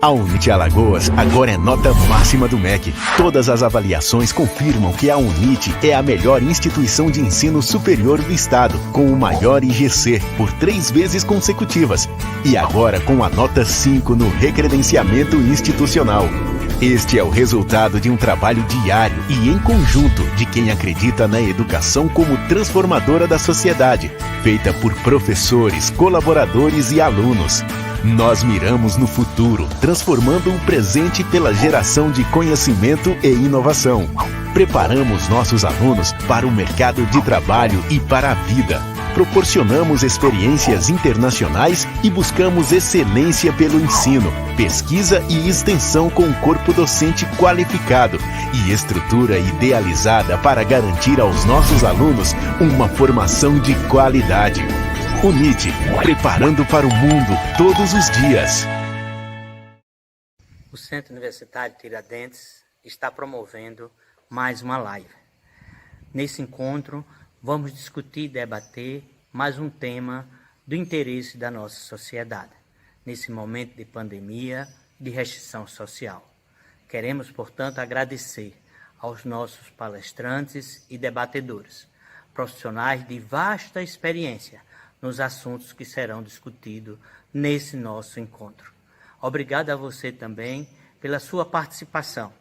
A Unite Alagoas agora é nota máxima do MEC. Todas as avaliações confirmam que a Unite é a melhor instituição de ensino superior do estado, com o maior IGC por 3 vezes consecutivas. E agora com a nota 5 no recredenciamento institucional. Este é o resultado de um trabalho diário e em conjunto de quem acredita na educação como transformadora da sociedade, feita por professores, colaboradores e alunos. Nós miramos no futuro, transformando o presente pela geração de conhecimento e inovação. Preparamos nossos alunos para o mercado de trabalho e para a vida. Proporcionamos experiências internacionais e buscamos excelência pelo ensino, pesquisa e extensão com corpo docente qualificado e estrutura idealizada para garantir aos nossos alunos uma formação de qualidade. Unite, preparando para o mundo todos os dias. O Centro Universitário Tiradentes está promovendo mais uma live. Nesse encontro, vamos discutir e debater mais um tema do interesse da nossa sociedade, nesse momento de pandemia e de restrição social. Queremos, portanto, agradecer aos nossos palestrantes e debatedores, profissionais de vasta experiência nos assuntos que serão discutidos nesse nosso encontro. Obrigado a você também pela sua participação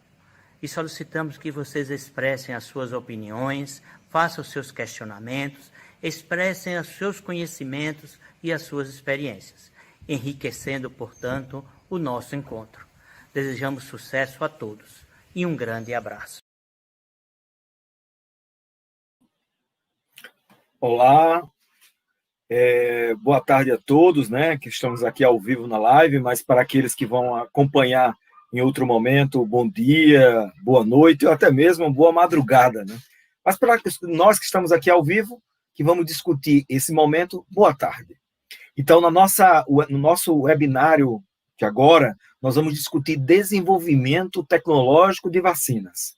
e solicitamos que vocês expressem as suas opiniões, façam os seus questionamentos, expressem os seus conhecimentos e as suas experiências, enriquecendo, portanto, o nosso encontro. Desejamos sucesso a todos e um grande abraço. Olá, boa tarde a todos, né, que estamos aqui ao vivo na live, mas para aqueles que vão acompanhar em outro momento, bom dia, boa noite, ou até mesmo boa madrugada, né? Mas para nós que estamos aqui ao vivo, que vamos discutir esse momento, boa tarde. Então, no nosso webinário de agora, nós vamos discutir desenvolvimento tecnológico de vacinas.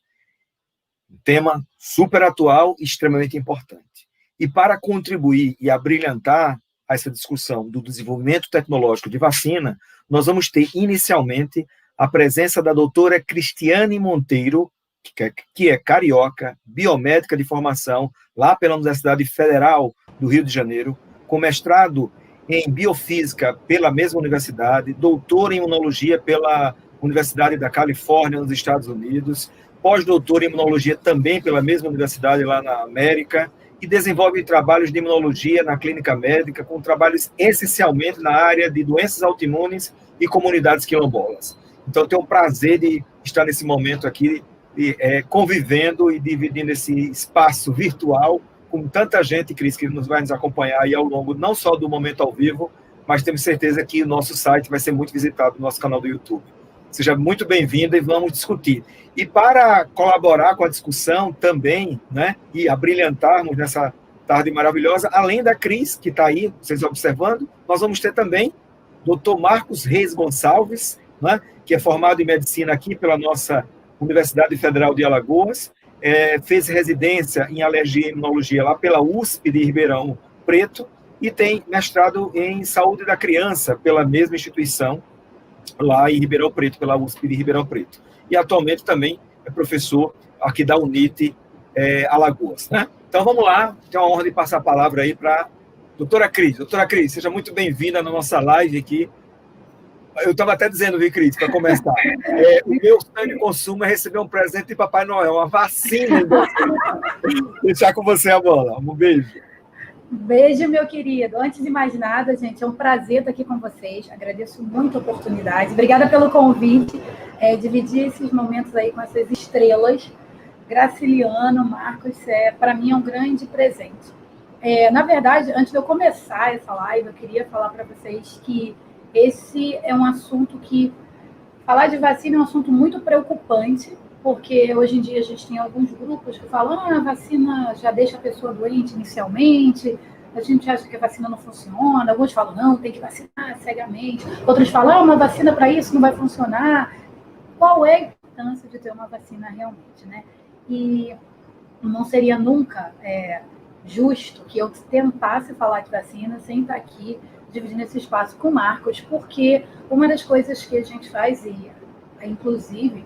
Um tema super atual e extremamente importante. E para contribuir e abrilhantar essa discussão do desenvolvimento tecnológico de vacina, nós vamos ter inicialmente a presença da doutora Cristiane Monteiro, que é carioca, biomédica de formação, lá pela Universidade Federal do Rio de Janeiro, com mestrado em biofísica pela mesma universidade, doutora em imunologia pela Universidade da Califórnia, nos Estados Unidos, pós-doutora em imunologia também pela mesma universidade lá na América, e desenvolve trabalhos de imunologia na clínica médica, com trabalhos essencialmente na área de doenças autoimunes e comunidades quilombolas. Então, eu tenho o prazer de estar nesse momento aqui, convivendo e dividindo esse espaço virtual com tanta gente, Cris, que vai nos acompanhar aí ao longo, não só do momento ao vivo, mas temos certeza que o nosso site vai ser muito visitado no nosso canal do YouTube. Seja muito bem-vinda e vamos discutir. E para colaborar com a discussão também, né, e abrilhantarmos nessa tarde maravilhosa, além da Cris, que está aí, vocês observando, nós vamos ter também o Dr. Marcos Reis Gonçalves, né, que é formado em medicina aqui pela nossa Universidade Federal de Alagoas, fez residência em alergia e imunologia lá pela USP de Ribeirão Preto e tem mestrado em saúde da criança pela mesma instituição, lá em Ribeirão Preto, pela USP de Ribeirão Preto. E atualmente também é professor aqui da Unite Alagoas, né? Então vamos lá, tenho a honra de passar a palavra aí para a doutora Cris. Doutora Cris, seja muito bem-vinda na nossa live aqui. Eu estava até dizendo, viu, Cris, para começar, o meu sonho de consumo é receber um presente de Papai Noel, uma vacina. Deixar com você a bola. Um beijo. Beijo, meu querido. Antes de mais nada, gente, é um prazer estar aqui com vocês. Agradeço muito a oportunidade. Obrigada pelo convite. Dividir esses momentos aí com essas estrelas. Graciliano, Marcos, para mim é um grande presente. Na verdade, antes de eu começar essa live, eu queria falar para vocês que esse é um assunto que... Falar de vacina é um assunto muito preocupante, porque hoje em dia a gente tem alguns grupos que falam a vacina já deixa a pessoa doente inicialmente, a gente acha que a vacina não funciona, alguns falam, não, tem que vacinar cegamente, outros falam, uma vacina para isso não vai funcionar. Qual é a importância de ter uma vacina realmente, né? E não seria nunca justo que eu tentasse falar de vacina sem estar aqui dividindo esse espaço com o Marcos, porque uma das coisas que a gente faz, e inclusive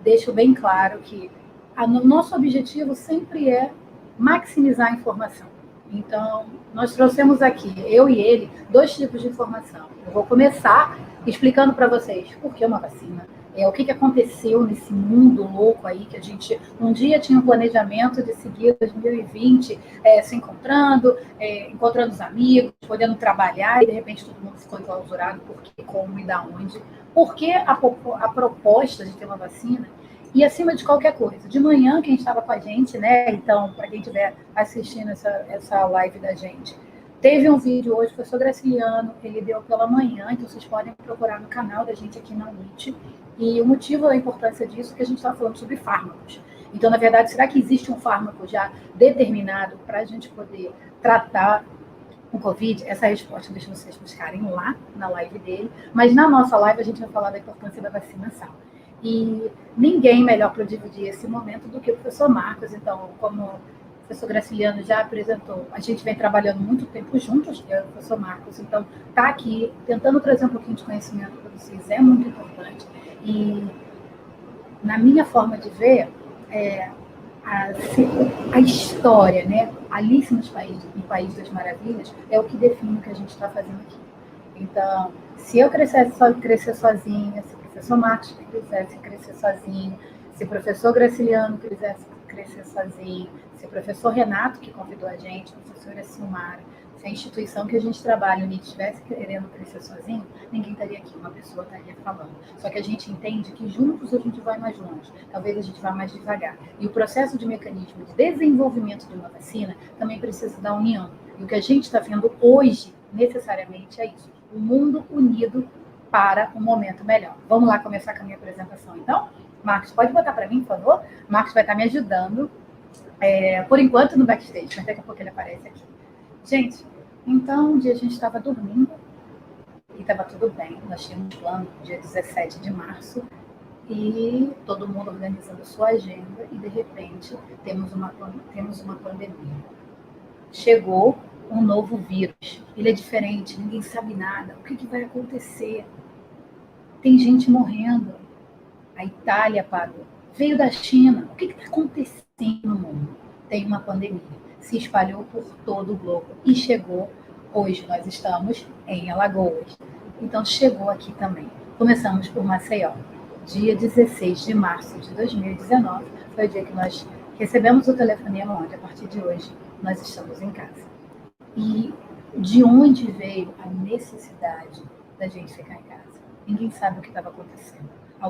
deixo bem claro que o nosso objetivo sempre é maximizar a informação. Então, nós trouxemos aqui, eu e ele, 2 tipos de informação. Eu vou começar explicando para vocês por que uma vacina, o que aconteceu nesse mundo louco aí, que a gente um dia tinha um planejamento de seguir 2020 se encontrando, encontrando os amigos, podendo trabalhar, e de repente todo mundo ficou enclausurado, por que, como e da onde. Por que a proposta de ter uma vacina? E acima de qualquer coisa, de manhã, quem estava com a gente, né? Então, para quem estiver assistindo essa live da gente, teve um vídeo hoje, o professor Graciliano, ele deu pela manhã, então vocês podem procurar no canal da gente aqui na UNIT. E o motivo da importância disso é que a gente está falando sobre fármacos. Então, na verdade, será que existe um fármaco já determinado para a gente poder tratar o Covid? Essa resposta deixa vocês buscarem lá na live dele. Mas na nossa live a gente vai falar da importância da vacinação. E ninguém melhor para dividir esse momento do que o professor Marcos. Então, como o professor Graciliano já apresentou, a gente vem trabalhando muito tempo juntos, eu e o professor Marcos. Então, está aqui tentando trazer um pouquinho de conhecimento para vocês é muito importante. E, na minha forma de ver, a história, né? Alice no País das Maravilhas, é o que define o que a gente está fazendo aqui. Então, se eu crescer sozinha, se o professor Marcos quisesse crescer sozinho, se o professor Graciliano quisesse crescer sozinho, se o professor Renato, que convidou a gente, a professora Silmara, se a instituição que a gente trabalha, o NIT, estivesse querendo crescer sozinho, ninguém estaria aqui, uma pessoa estaria falando. Só que a gente entende que juntos a gente vai mais longe, talvez a gente vá mais devagar. E o processo de mecanismo de desenvolvimento de uma vacina também precisa da união. E o que a gente está vendo hoje, necessariamente, é isso. O mundo unido para um momento melhor. Vamos lá começar com a minha apresentação, então? Marcos, pode botar para mim, por favor? Marcos vai estar me ajudando, por enquanto, no backstage, mas daqui a pouco ele aparece aqui. Gente, então, um dia a gente estava dormindo e estava tudo bem. Nós tínhamos plano dia 17 de março e todo mundo organizando sua agenda e, de repente, temos uma pandemia. Chegou um novo vírus. Ele é diferente, ninguém sabe nada. O que vai acontecer? Tem gente morrendo. A Itália parou. Veio da China. O que está acontecendo no mundo? Tem uma pandemia. Se espalhou por todo o globo e chegou. Hoje nós estamos em Alagoas. Então chegou aqui também. Começamos por Maceió. Dia 16 de março de 2019 foi o dia que nós recebemos o telefonema onde, a partir de hoje, nós estamos em casa. E de onde veio a necessidade da gente ficar em casa? Ninguém sabe o que estava acontecendo. A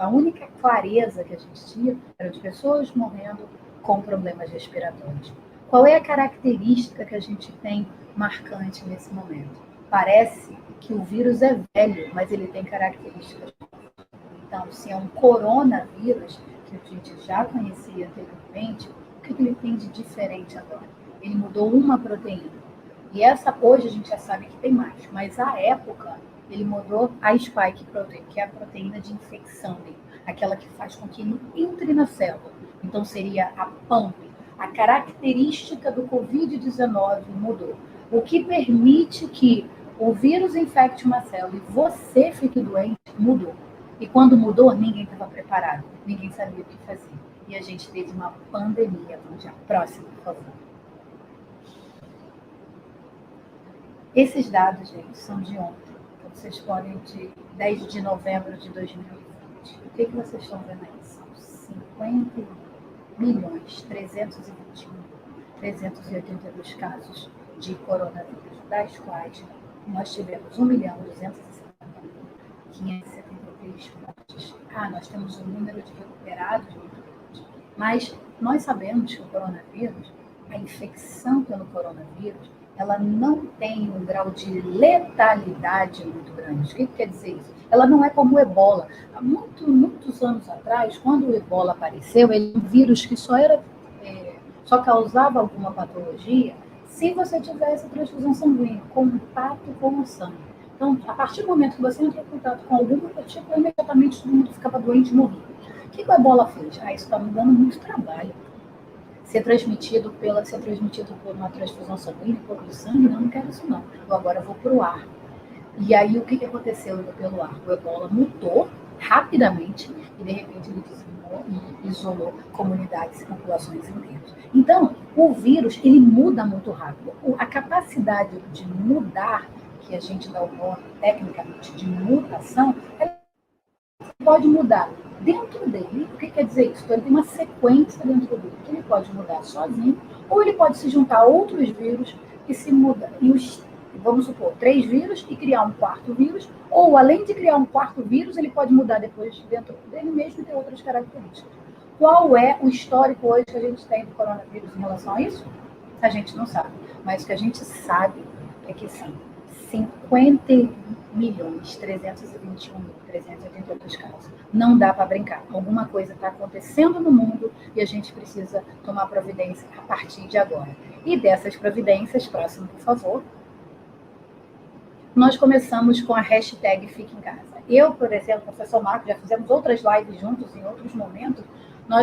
única clareza que a gente tinha era de pessoas morrendo com problemas respiratórios. Qual é a característica que a gente tem marcante nesse momento? Parece que o vírus é velho, mas ele tem características. Então, se é um coronavírus, que a gente já conhecia anteriormente, o que ele tem de diferente agora? Ele mudou uma proteína. E hoje a gente já sabe que tem mais, mas à época ele mudou a spike protein, que é a proteína de infecção dele, aquela que faz com que ele entre na célula. Então seria a PAMP. A característica do Covid-19 mudou, o que permite que o vírus infecte uma célula e você fique doente, mudou. E quando mudou, ninguém estava preparado, ninguém sabia o que fazer. E a gente teve uma pandemia mundial. Próximo, por favor. Esses dados, gente, são de ontem. Então, vocês podem de 10 de novembro de 2020. O que vocês estão vendo aí? São 50.321.382 casos de coronavírus, das quais nós tivemos 1.260.573 mortes. Nós temos um número de recuperados muito grande. Mas nós sabemos que o coronavírus, a infecção pelo coronavírus, ela não tem um grau de letalidade muito grande. O que quer dizer isso? Ela não é como o ebola. Há muitos anos atrás, quando o ebola apareceu, ele é um vírus que só causava alguma patologia se você tivesse transfusão sanguínea, contato com o sangue. Então, a partir do momento que você entra em contato com algum tipo, imediatamente todo mundo ficava doente e morria. O que o ebola fez? Isso está me dando muito trabalho. ser transmitido por uma transfusão sanguínea, um pouco de sangue, não quero isso não. Eu agora vou para o ar. E aí, o que aconteceu pelo ar? O ebola mutou rapidamente e, de repente, ele dizimou e isolou comunidades e populações inteiras. Então, o vírus, ele muda muito rápido. A capacidade de mudar, que a gente dá o nome, tecnicamente, de mutação, ela pode mudar dentro dele. O que quer dizer isso? Então, ele tem uma sequência dentro dele, que ele pode mudar sozinho, ou ele pode se juntar a outros vírus que se mudam. Vamos supor, 3 vírus e criar um 4º vírus, ou além de criar um 4º vírus, ele pode mudar depois dentro dele mesmo e ter outras características. Qual é o histórico hoje que a gente tem do coronavírus em relação a isso? A gente não sabe. Mas o que a gente sabe é que são 50.321.388 casos. Não dá para brincar. Alguma coisa está acontecendo no mundo e a gente precisa tomar providência a partir de agora. E dessas providências, próximo, por favor, nós começamos com a hashtag Fique em Casa. Eu, por exemplo, o professor Marco, já fizemos outras lives juntos em outros momentos.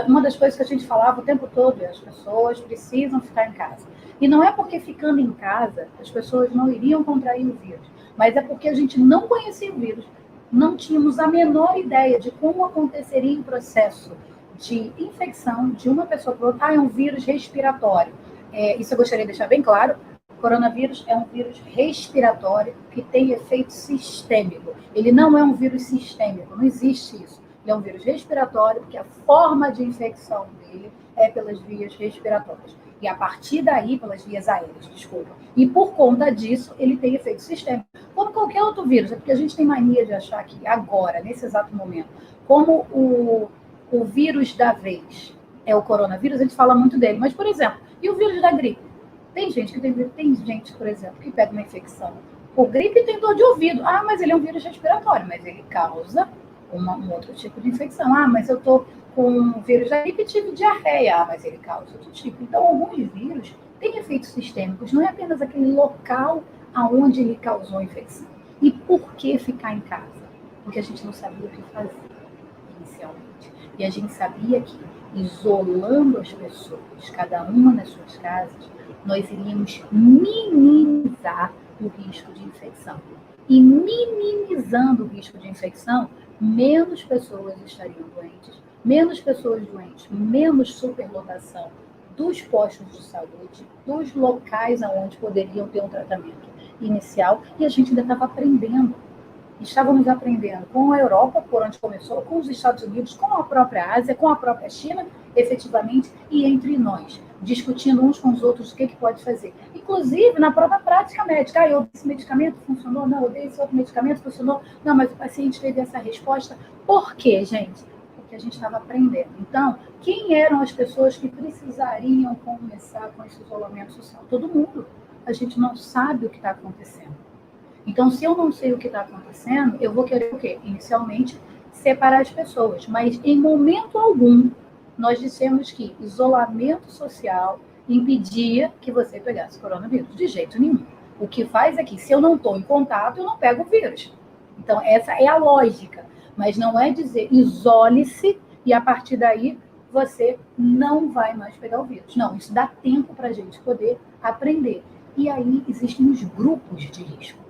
Uma das coisas que a gente falava o tempo todo é as pessoas precisam ficar em casa. E não é porque ficando em casa as pessoas não iriam contrair o vírus, mas é porque a gente não conhecia o vírus, não tínhamos a menor ideia de como aconteceria o processo de infecção de uma pessoa para outra. É um vírus respiratório. Isso eu gostaria de deixar bem claro. O coronavírus é um vírus respiratório que tem efeito sistêmico. Ele não é um vírus sistêmico, não existe isso. Ele é um vírus respiratório, porque a forma de infecção dele é pelas vias respiratórias. E a partir daí, pelas vias aéreas, desculpa. E por conta disso, ele tem efeito sistêmico. Como qualquer outro vírus, é porque a gente tem mania de achar que agora, nesse exato momento, como o vírus da vez é o coronavírus, a gente fala muito dele. Mas, por exemplo, e o vírus da gripe? Tem gente, por exemplo, que pega uma infecção por gripe e tem dor de ouvido. Ah, mas ele é um vírus respiratório, mas ele causa um outro tipo de infecção. Ah, mas eu estou com um vírus da gripe e tive diarreia. Ah, mas ele causa outro tipo. Então, alguns vírus têm efeitos sistêmicos. Não é apenas aquele local aonde ele causou a infecção. E por que ficar em casa? Porque a gente não sabia o que fazer inicialmente. E a gente sabia que, isolando as pessoas, cada uma nas suas casas, nós iríamos minimizar o risco de infecção. E minimizando o risco de infecção, menos pessoas estariam doentes, menos superlotação dos postos de saúde, dos locais onde poderiam ter um tratamento inicial, e a gente ainda estava aprendendo. Estávamos aprendendo com a Europa, por onde começou, com os Estados Unidos, com a própria Ásia, com a própria China, efetivamente, e entre nós, discutindo uns com os outros o que pode fazer. Inclusive, na própria prática médica. Eu dei esse medicamento, funcionou? Não, eu dei esse outro medicamento, funcionou? Não, mas o paciente teve essa resposta. Por quê, gente? Porque a gente estava aprendendo. Então, quem eram as pessoas que precisariam começar com esse isolamento social? Todo mundo. A gente não sabe o que está acontecendo. Então, se eu não sei o que está acontecendo, eu vou querer o quê? Inicialmente, separar as pessoas. Mas, em momento algum, nós dissemos que isolamento social impedia que você pegasse coronavírus. De jeito nenhum. O que faz é que, se eu não estou em contato, eu não pego o vírus. Então, essa é a lógica. Mas não é dizer isole-se e, a partir daí, você não vai mais pegar o vírus. Não, isso dá tempo para a gente poder aprender. E aí, existem os grupos de risco.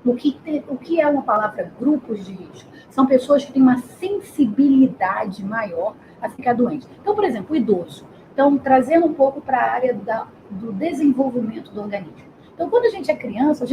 O que é uma palavra grupos de risco? São pessoas que têm uma sensibilidade maior a ficar doente. Então, por exemplo, o idoso. Então, trazendo um pouco para a área do desenvolvimento do organismo. Então, quando a gente é criança,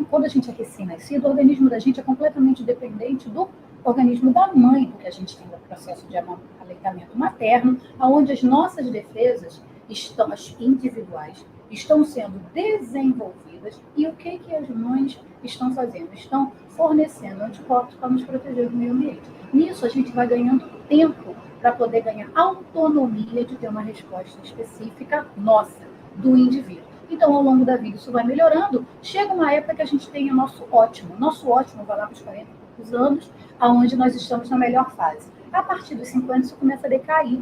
quando a gente é recém-nascido, o organismo da gente é completamente dependente do organismo da mãe, porque a gente tem o processo de aleitamento materno, onde as nossas defesas as individuais estão sendo desenvolvidas e o que as mães estão fazendo? Estão fornecendo anticorpos para nos proteger do meio ambiente. Nisso, a gente vai ganhando tempo para poder ganhar autonomia de ter uma resposta específica nossa, do indivíduo. Então, ao longo da vida, isso vai melhorando. Chega uma época que a gente tem o nosso ótimo. Nosso ótimo vai lá para os 40 anos, onde nós estamos na melhor fase. A partir dos 50, isso começa a decair.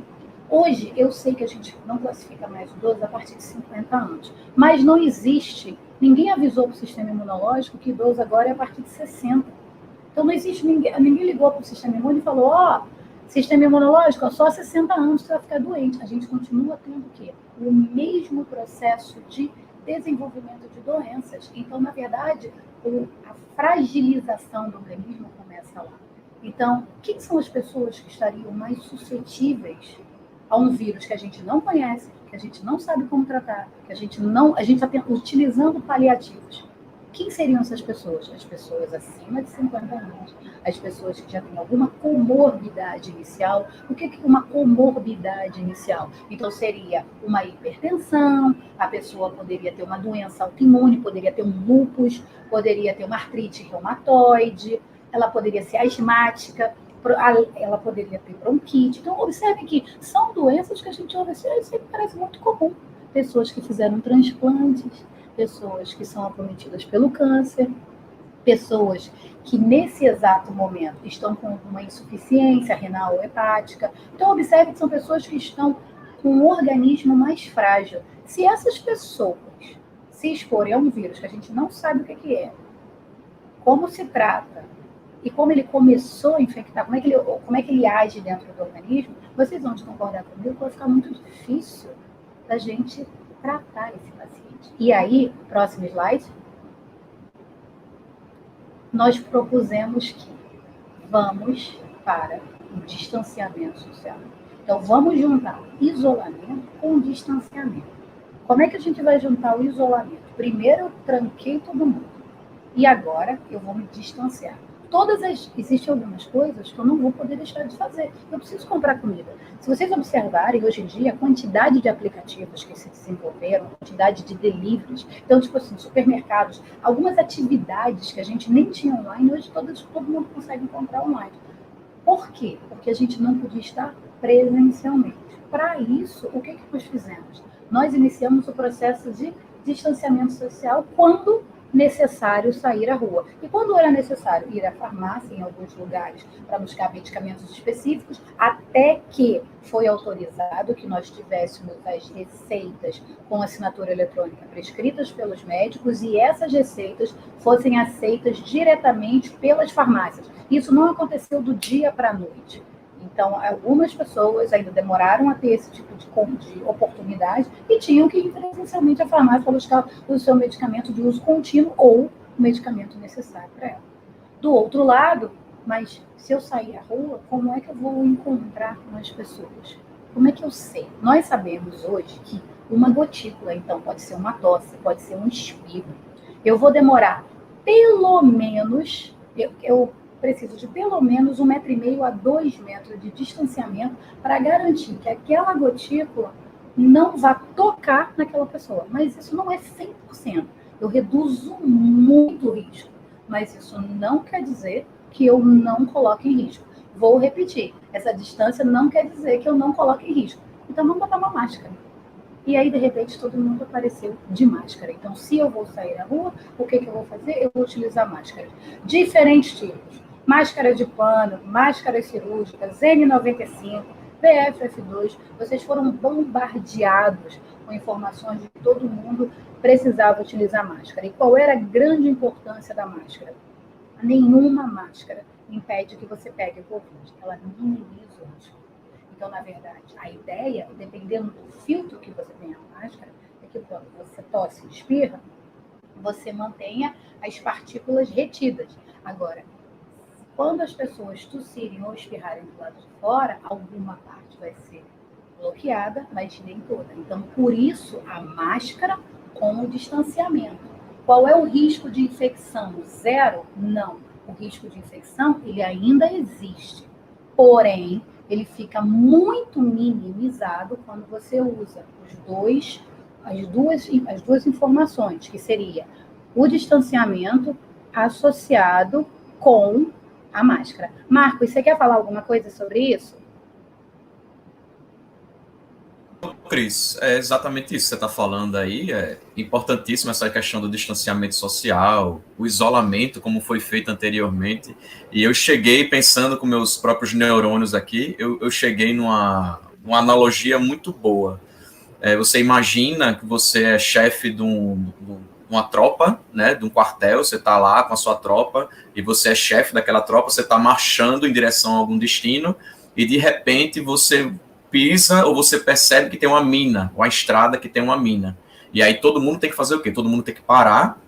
Hoje, eu sei que a gente não classifica mais idosos a partir de 50 anos, mas não existe, ninguém avisou para o sistema imunológico que idoso agora é a partir de 60. Então, não existe ninguém ligou para o sistema imune e falou, Sistema imunológico, só 60 anos você vai ficar doente. A gente continua tendo o quê? O mesmo processo de desenvolvimento de doenças. Então, na verdade, a fragilização do organismo começa lá. Então, quem são as pessoas que estariam mais suscetíveis a um vírus que a gente não conhece, que a gente não sabe como tratar, que a gente está utilizando paliativos? Quem seriam essas pessoas? As pessoas acima de 50 anos, as pessoas que já têm alguma comorbidade inicial. O que é uma comorbidade inicial? Então, seria uma hipertensão, a pessoa poderia ter uma doença autoimune, poderia ter um lúpus, poderia ter uma artrite reumatoide, ela poderia ser asmática, ela poderia ter bronquite. Então, observe que são doenças que a gente ouve assim, isso parece muito comum. Pessoas que fizeram transplantes, pessoas que são acometidas pelo câncer, pessoas que nesse exato momento estão com uma insuficiência renal ou hepática. Então, observe que são pessoas que estão com um organismo mais frágil. Se essas pessoas se exporem a um vírus que a gente não sabe o que é, como se trata e como ele começou a infectar, como é que ele age dentro do organismo, vocês vão concordar comigo que vai ficar muito difícil da gente tratar esse paciente. E aí, próximo slide, nós propusemos que vamos para o distanciamento social. Então, vamos juntar isolamento com distanciamento. Como é que a gente vai juntar o isolamento? Primeiro, eu tranquei todo mundo. E agora, eu vou me distanciar. Existem algumas coisas que eu não vou poder deixar de fazer. Eu preciso comprar comida. Se vocês observarem, hoje em dia, a quantidade de aplicativos que se desenvolveram, a quantidade de deliveries, então, tipo assim, supermercados, algumas atividades que a gente nem tinha online, hoje todo mundo consegue encontrar online. Por quê? Porque a gente não podia estar presencialmente. Para isso, o que nós fizemos? Nós iniciamos o processo de distanciamento social quando necessário sair à rua. E quando era necessário ir à farmácia, em alguns lugares, para buscar medicamentos específicos, até que foi autorizado que nós tivéssemos as receitas com assinatura eletrônica prescritas pelos médicos e essas receitas fossem aceitas diretamente pelas farmácias. Isso não aconteceu do dia para a noite. Então, algumas pessoas ainda demoraram a ter esse tipo de oportunidade e tinham que ir presencialmente à farmácia para buscar o seu medicamento de uso contínuo ou o medicamento necessário para ela. Do outro lado, mas se eu sair à rua, como é que eu vou encontrar com as pessoas? Como é que eu sei? Nós sabemos hoje que uma gotícula, então, pode ser uma tosse, pode ser um espirro. Eu vou demorar pelo menos... Eu preciso de pelo menos 1,5 metro a 2 metros de distanciamento para garantir que aquela gotícula não vá tocar naquela pessoa. Mas isso não é 100%. Eu reduzo muito o risco. Mas isso não quer dizer que eu não coloque em risco. Vou repetir. Essa distância não quer dizer que eu não coloque em risco. Então, vamos botar uma máscara. E aí, de repente, todo mundo apareceu de máscara. Então, se eu vou sair na rua, o que eu vou fazer? Eu vou utilizar máscara. Diferentes tipos. Máscara de pano, máscaras cirúrgicas, N95, PFF2. Vocês foram bombardeados com informações de que todo mundo precisava utilizar máscara. E qual era a grande importância da máscara? Nenhuma máscara impede que você pegue o Covid. Ela minimiza o risco. Então, na verdade, a ideia, dependendo do filtro que você tem na máscara, é que quando você tosse e espirra, você mantenha as partículas retidas. Agora, quando as pessoas tossirem ou espirrarem do lado de fora, alguma parte vai ser bloqueada, mas nem toda. Então, por isso, a máscara com o distanciamento. Qual é o risco de infecção? Zero? Não. O risco de infecção, ele ainda existe. Porém, ele fica muito minimizado quando você usa as duas informações, que seria o distanciamento associado com a máscara. Marcos, você quer falar alguma coisa sobre isso? Cris, é exatamente isso que você está falando aí. É importantíssima essa questão do distanciamento social, o isolamento, como foi feito anteriormente. E eu cheguei pensando com meus próprios neurônios aqui, eu cheguei numa analogia muito boa. Você imagina que você é chefe de uma tropa, né, de um quartel, você está lá com a sua tropa e você é chefe daquela tropa, você está marchando em direção a algum destino e de repente você pisa ou você percebe que tem uma mina, uma estrada que tem uma mina. E aí todo mundo tem que fazer o quê? Todo mundo tem que parar,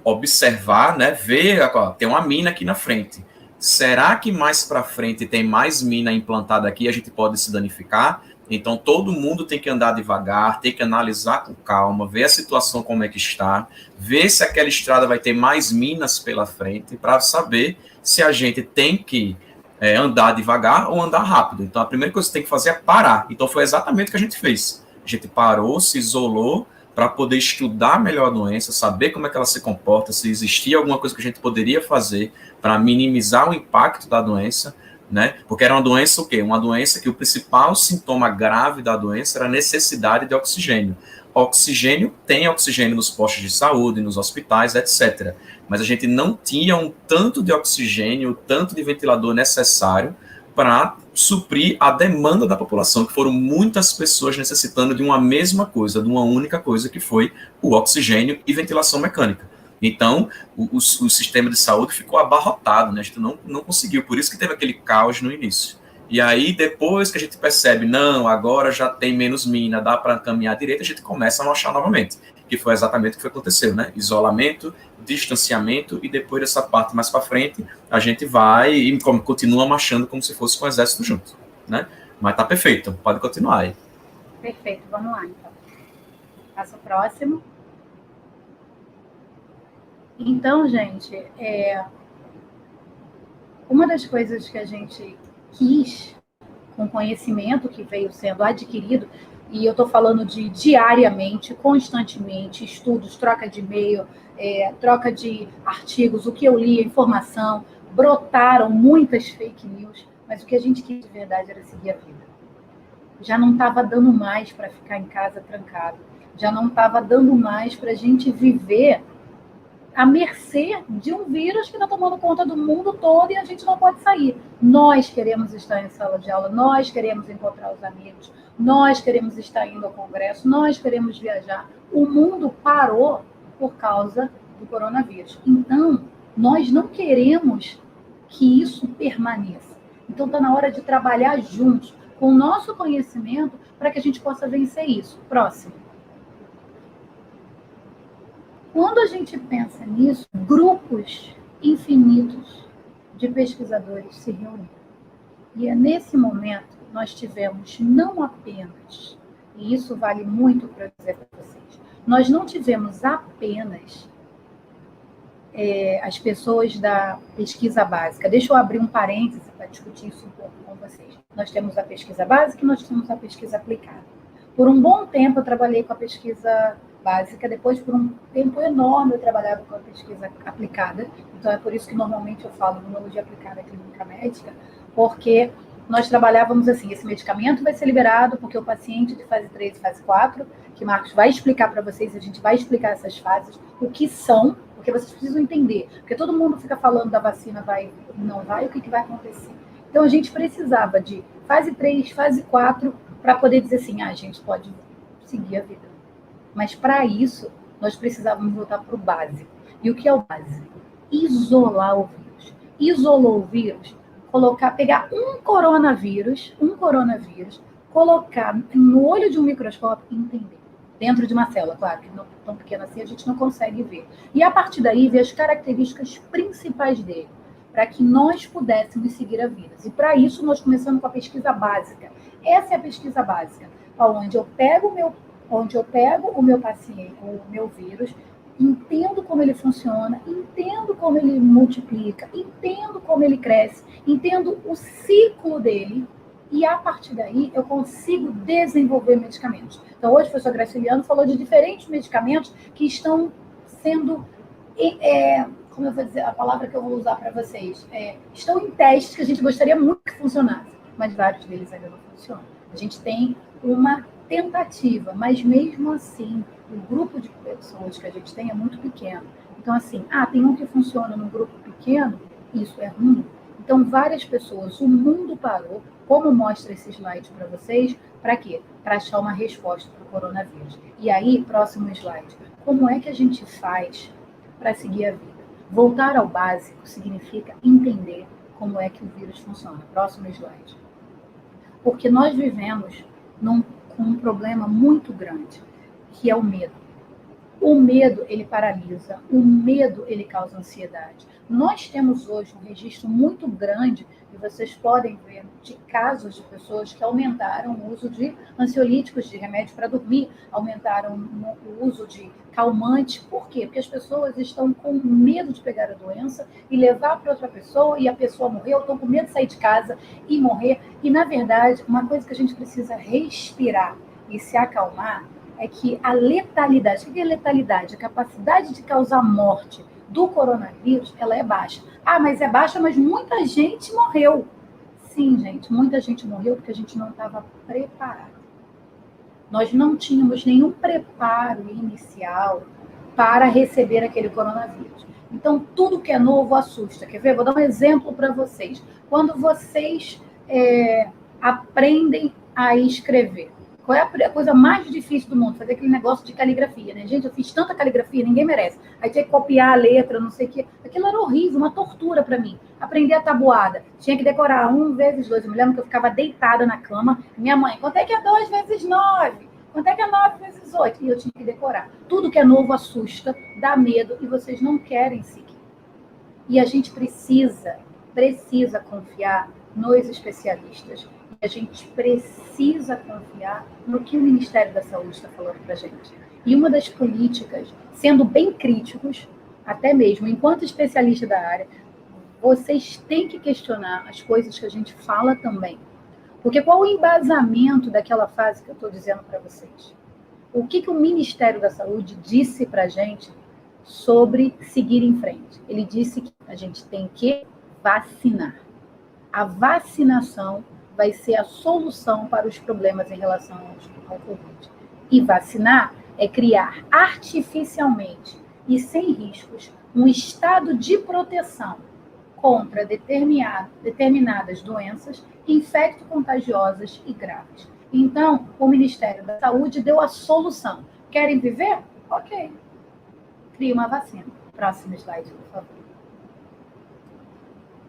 observar, né, ver, ó, tem uma mina aqui na frente. Será que mais para frente tem mais mina implantada aqui e a gente pode se danificar? Então todo mundo tem que andar devagar, tem que analisar com calma, ver a situação como é que está, ver se aquela estrada vai ter mais minas pela frente para saber se a gente tem que andar devagar ou andar rápido. Então a primeira coisa que você tem que fazer é parar. Então foi exatamente o que a gente fez. A gente parou, se isolou para poder estudar melhor a doença, saber como é que ela se comporta, se existia alguma coisa que a gente poderia fazer para minimizar o impacto da doença, né? Porque era uma doença o quê? Uma doença que o principal sintoma grave da doença era a necessidade de oxigênio. Tem oxigênio nos postos de saúde, nos hospitais, etc. Mas a gente não tinha um tanto de oxigênio, o tanto de ventilador necessário para suprir a demanda da população, que foram muitas pessoas necessitando de uma mesma coisa, de uma única coisa, que foi o oxigênio e ventilação mecânica. Então, o sistema de saúde ficou abarrotado, né? A gente não conseguiu, por isso que teve aquele caos no início. E aí, depois que a gente percebe, não, agora já tem menos mina, dá para caminhar direito, a gente começa a marchar novamente, que foi exatamente o que aconteceu, né? Isolamento, distanciamento, e depois dessa parte mais para frente, a gente vai e continua marchando como se fosse com o exército junto, né? Mas tá perfeito, pode continuar aí. Perfeito, vamos lá, então. Passa o próximo. Então, gente, uma das coisas que a gente quis, com conhecimento que veio sendo adquirido, e eu estou falando de diariamente, constantemente, estudos, troca de e-mail, troca de artigos, o que eu li, a informação, brotaram muitas fake news, mas o que a gente quis de verdade era seguir a vida. Já não estava dando mais para ficar em casa trancado, já não estava dando mais para a gente viver à mercê de um vírus que está tomando conta do mundo todo e a gente não pode sair. Nós queremos estar em sala de aula, nós queremos encontrar os amigos, nós queremos estar indo ao congresso, nós queremos viajar. O mundo parou por causa do coronavírus. Então, nós não queremos que isso permaneça. Então, está na hora de trabalhar juntos, com o nosso conhecimento, para que a gente possa vencer isso. Próximo. Quando a gente pensa nisso, grupos infinitos de pesquisadores se reuniram. E é nesse momento que nós tivemos não apenas, e isso vale muito para dizer para vocês, nós não tivemos apenas as pessoas da pesquisa básica. Deixa eu abrir um parêntese para discutir isso um pouco com vocês. Nós temos a pesquisa básica e nós temos a pesquisa aplicada. Por um bom tempo eu trabalhei com a pesquisa básica, depois por um tempo enorme eu trabalhava com a pesquisa aplicada, então é por isso que normalmente eu falo imunologia aplicada clínica médica, porque nós trabalhávamos assim, esse medicamento vai ser liberado porque o paciente de fase 3 e fase 4, que Marcos vai explicar para vocês, a gente vai explicar essas fases, o que são, porque vocês precisam entender, porque todo mundo fica falando da vacina vai e não vai, o que vai acontecer. Então a gente precisava de fase 3, fase 4, para poder dizer assim, a gente pode seguir a vida. Mas, para isso, nós precisávamos voltar para o básico. E o que é o básico? Isolar o vírus. Isolou o vírus, pegar um coronavírus, colocar no olho de um microscópio e entender. Dentro de uma célula, claro, que não tão pequena assim a gente não consegue ver. E, a partir daí, ver as características principais dele, para que nós pudéssemos seguir a vida. E, para isso, nós começamos com a pesquisa básica. Essa é a pesquisa básica, onde eu pego o meu paciente, o meu vírus, entendo como ele funciona, entendo como ele multiplica, entendo como ele cresce, entendo o ciclo dele, e a partir daí eu consigo desenvolver medicamentos. Então, hoje o professor Graciliano falou de diferentes medicamentos que estão sendo, como eu vou dizer, a palavra que eu vou usar para vocês, estão em testes que a gente gostaria muito que funcionasse, mas vários deles ainda não funcionam. A gente tem uma tentativa, mas mesmo assim, o grupo de pessoas que a gente tem é muito pequeno. Então, assim, tem um que funciona num grupo pequeno, isso é ruim. Então, várias pessoas, o mundo parou, como mostra esse slide para vocês, para quê? Para achar uma resposta para o coronavírus. E aí, próximo slide, como é que a gente faz para seguir a vida? Voltar ao básico significa entender como é que o vírus funciona. Próximo slide. Porque nós vivemos com um problema muito grande, que é o medo. O medo, ele paralisa. O medo, ele causa ansiedade. Nós temos hoje um registro muito grande, e vocês podem ver, de casos de pessoas que aumentaram o uso de ansiolíticos, de remédio para dormir, aumentaram o uso de calmante. Por quê? Porque as pessoas estão com medo de pegar a doença e levar para outra pessoa, e a pessoa morreu, estão com medo de sair de casa e morrer. E, na verdade, uma coisa que a gente precisa respirar e se acalmar é que a letalidade, o que é letalidade? A capacidade de causar morte do coronavírus, ela é baixa. Ah, mas é baixa, mas muita gente morreu. Sim, gente, muita gente morreu porque a gente não estava preparado. Nós não tínhamos nenhum preparo inicial para receber aquele coronavírus. Então, tudo que é novo assusta. Quer ver? Vou dar um exemplo para vocês. Quando vocês aprendem a escrever, qual é a coisa mais difícil do mundo? Fazer aquele negócio de caligrafia, né? Gente, eu fiz tanta caligrafia, ninguém merece. Aí tinha que copiar a letra, não sei o quê. Aquilo era horrível, uma tortura para mim. Aprender a tabuada. Tinha que decorar 1 vezes 2. Eu me lembro que eu ficava deitada na cama. Minha mãe, quanto é que é 2 vezes 9? Quanto é que é 9 vezes 8? E eu tinha que decorar. Tudo que é novo assusta, dá medo, e vocês não querem seguir. E a gente precisa confiar nos especialistas. A gente precisa confiar no que o Ministério da Saúde está falando para a gente. E uma das políticas, sendo bem críticos, até mesmo enquanto especialista da área, vocês têm que questionar as coisas que a gente fala também. Porque qual o embasamento daquela fase que eu estou dizendo para vocês? O que o Ministério da Saúde disse para a gente sobre seguir em frente? Ele disse que a gente tem que vacinar. A vacinação vai ser a solução para os problemas em relação ao Covid. E vacinar é criar artificialmente e sem riscos um estado de proteção contra determinadas doenças infecto-contagiosas e graves. Então, o Ministério da Saúde deu a solução. Querem viver? Ok. Crie uma vacina. Próximo slide, por favor.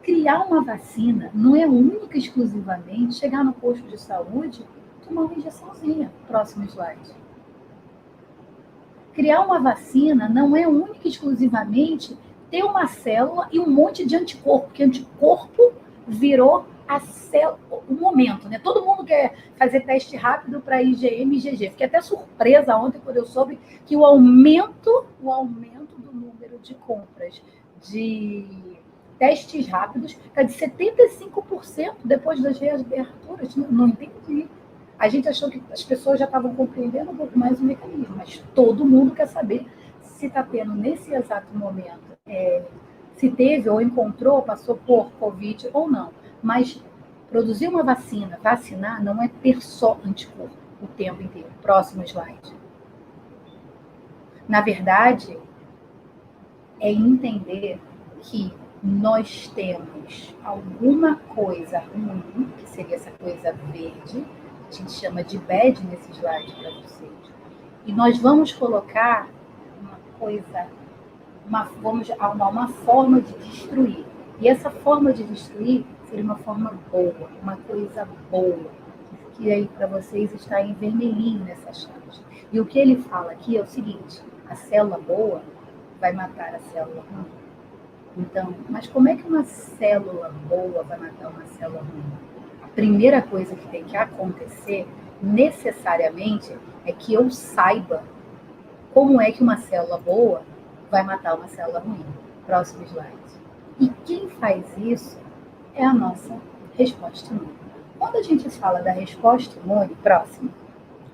Criar uma vacina não é única e exclusivamente chegar no posto de saúde e tomar uma injeçãozinha. Próximo slide. Criar uma vacina não é única e exclusivamente ter uma célula e um monte de anticorpo, porque anticorpo virou a célula, o momento, né? Todo mundo quer fazer teste rápido para IgM e IgG. Fiquei até surpresa ontem quando eu soube que o aumento do número de compras de testes rápidos está de 75% depois das reaberturas. Não entendi. A gente achou que as pessoas já estavam compreendendo um pouco mais o mecanismo, mas todo mundo quer saber se está tendo nesse exato momento, se teve ou encontrou, passou por Covid ou não. Mas produzir uma vacina, vacinar, não é ter só anticorpo o tempo inteiro. Próximo slide. Na verdade, é entender que nós temos alguma coisa ruim, que seria essa coisa verde, a gente chama de bad nesse slide para vocês, e nós vamos colocar uma forma de destruir. E essa forma de destruir seria uma forma boa, uma coisa boa, que aí para vocês está em vermelhinho nessa chave. E o que ele fala aqui é o seguinte: a célula boa vai matar a célula ruim. Então, mas como é que uma célula boa vai matar uma célula ruim? A primeira coisa que tem que acontecer, necessariamente, é que eu saiba como é que uma célula boa vai matar uma célula ruim. Próximo slide. E quem faz isso é a nossa resposta imune. Quando a gente fala da resposta imune, próximo,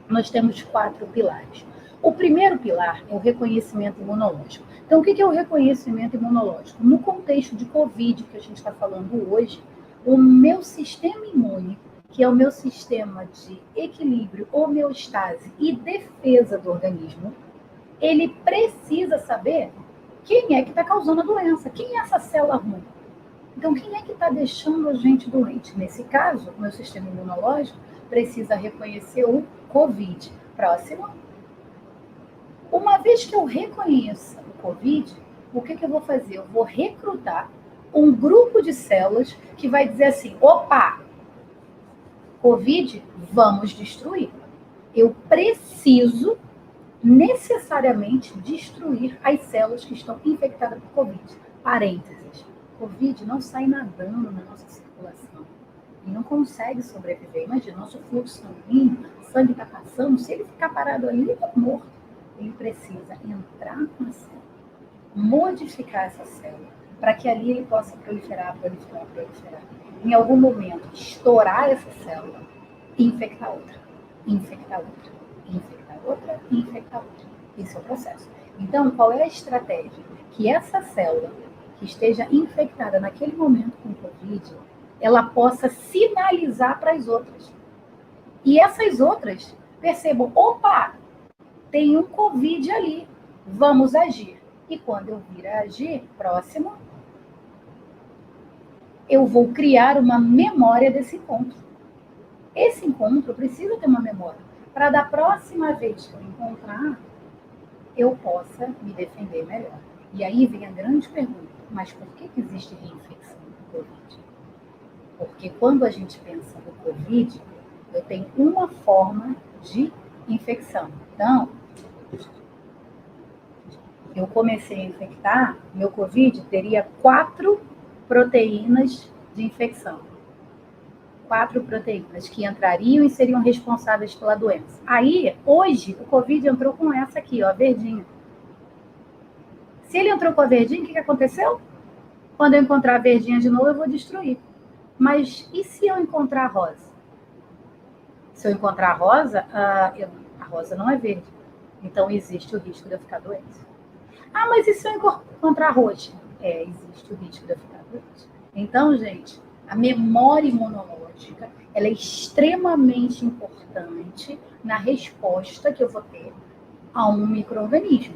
nós temos 4 pilares. O primeiro pilar é o reconhecimento imunológico. Então, o que é o reconhecimento imunológico? No contexto de Covid, que a gente está falando hoje, o meu sistema imune, que é o meu sistema de equilíbrio, homeostase e defesa do organismo, ele precisa saber quem é que está causando a doença, quem é essa célula ruim. Então, quem é que está deixando a gente doente? Nesse caso, o meu sistema imunológico precisa reconhecer o Covid. Próximo. Uma vez que eu reconheça o Covid, o que eu vou fazer? Eu vou recrutar um grupo de células que vai dizer assim: opa, Covid, vamos destruir. Eu preciso necessariamente destruir as células que estão infectadas por Covid. Parênteses. Covid não sai nadando na nossa circulação. E não consegue sobreviver. Imagina, nosso fluxo sanguíneo, o sangue está passando, se ele ficar parado ali, ele está morto. Ele precisa entrar na célula, modificar essa célula, para que ali ele possa proliferar. Em algum momento, estourar essa célula e infectar outra. Esse é o processo. Então, qual é a estratégia? Que essa célula que esteja infectada naquele momento com Covid, ela possa sinalizar para as outras. E essas outras percebam, opa, tem um Covid ali, vamos agir. E quando eu vir a agir, próximo, eu vou criar uma memória desse encontro. Esse encontro precisa ter uma memória, para da próxima vez que eu encontrar, eu possa me defender melhor. E aí vem a grande pergunta, mas por que existe reinfecção do Covid? Porque quando a gente pensa no Covid, eu tenho uma forma de infecção. Então, eu comecei a infectar, meu Covid teria 4 proteínas de infecção. 4 proteínas que entrariam e seriam responsáveis pela doença. Aí, hoje, o Covid entrou com essa aqui, ó, a verdinha. Se ele entrou com a verdinha, o que aconteceu? Quando eu encontrar a verdinha de novo, eu vou destruir. Mas e se eu encontrar a rosa? Se eu encontrar a rosa, a rosa não é verde. Então, existe o risco de eu ficar doente. Ah, mas e se eu encontrar a roxa? Existe o risco de eu ficar doente. Então, gente, a memória imunológica, ela é extremamente importante na resposta que eu vou ter a um micro-organismo.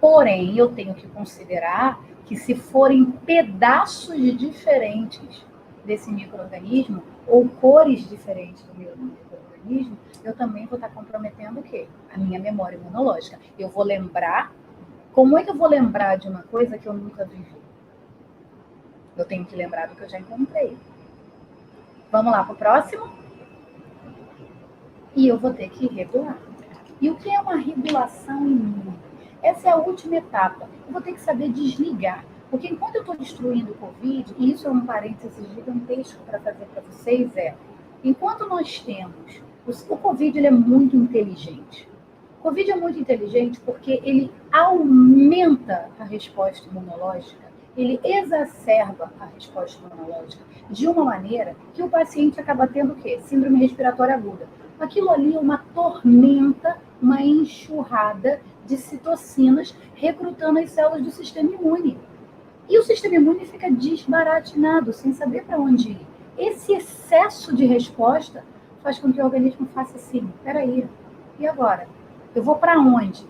Porém, eu tenho que considerar que se forem pedaços diferentes desse micro-organismo, ou cores diferentes do meu micro-organismo, eu também vou estar comprometendo o quê? A minha memória imunológica. Eu vou lembrar. Como é que eu vou lembrar de uma coisa que eu nunca vivi? Eu tenho que lembrar do que eu já encontrei. Vamos lá para o próximo? E eu vou ter que regular. E o que é uma regulação imune? Essa é a última etapa. Eu vou ter que saber desligar. Porque enquanto eu estou destruindo o Covid, e isso é um parênteses gigantesco para fazer para vocês, enquanto nós temos... O Covid ele é muito inteligente. O Covid é muito inteligente porque ele aumenta a resposta imunológica, ele exacerba a resposta imunológica de uma maneira que o paciente acaba tendo o quê? Síndrome respiratória aguda. Aquilo ali é uma tormenta, uma enxurrada de citocinas recrutando as células do sistema imune. E o sistema imune fica desbaratinado, sem saber para onde ir. Esse excesso de resposta faz com que o organismo faça assim, peraí, e agora? Eu vou para onde?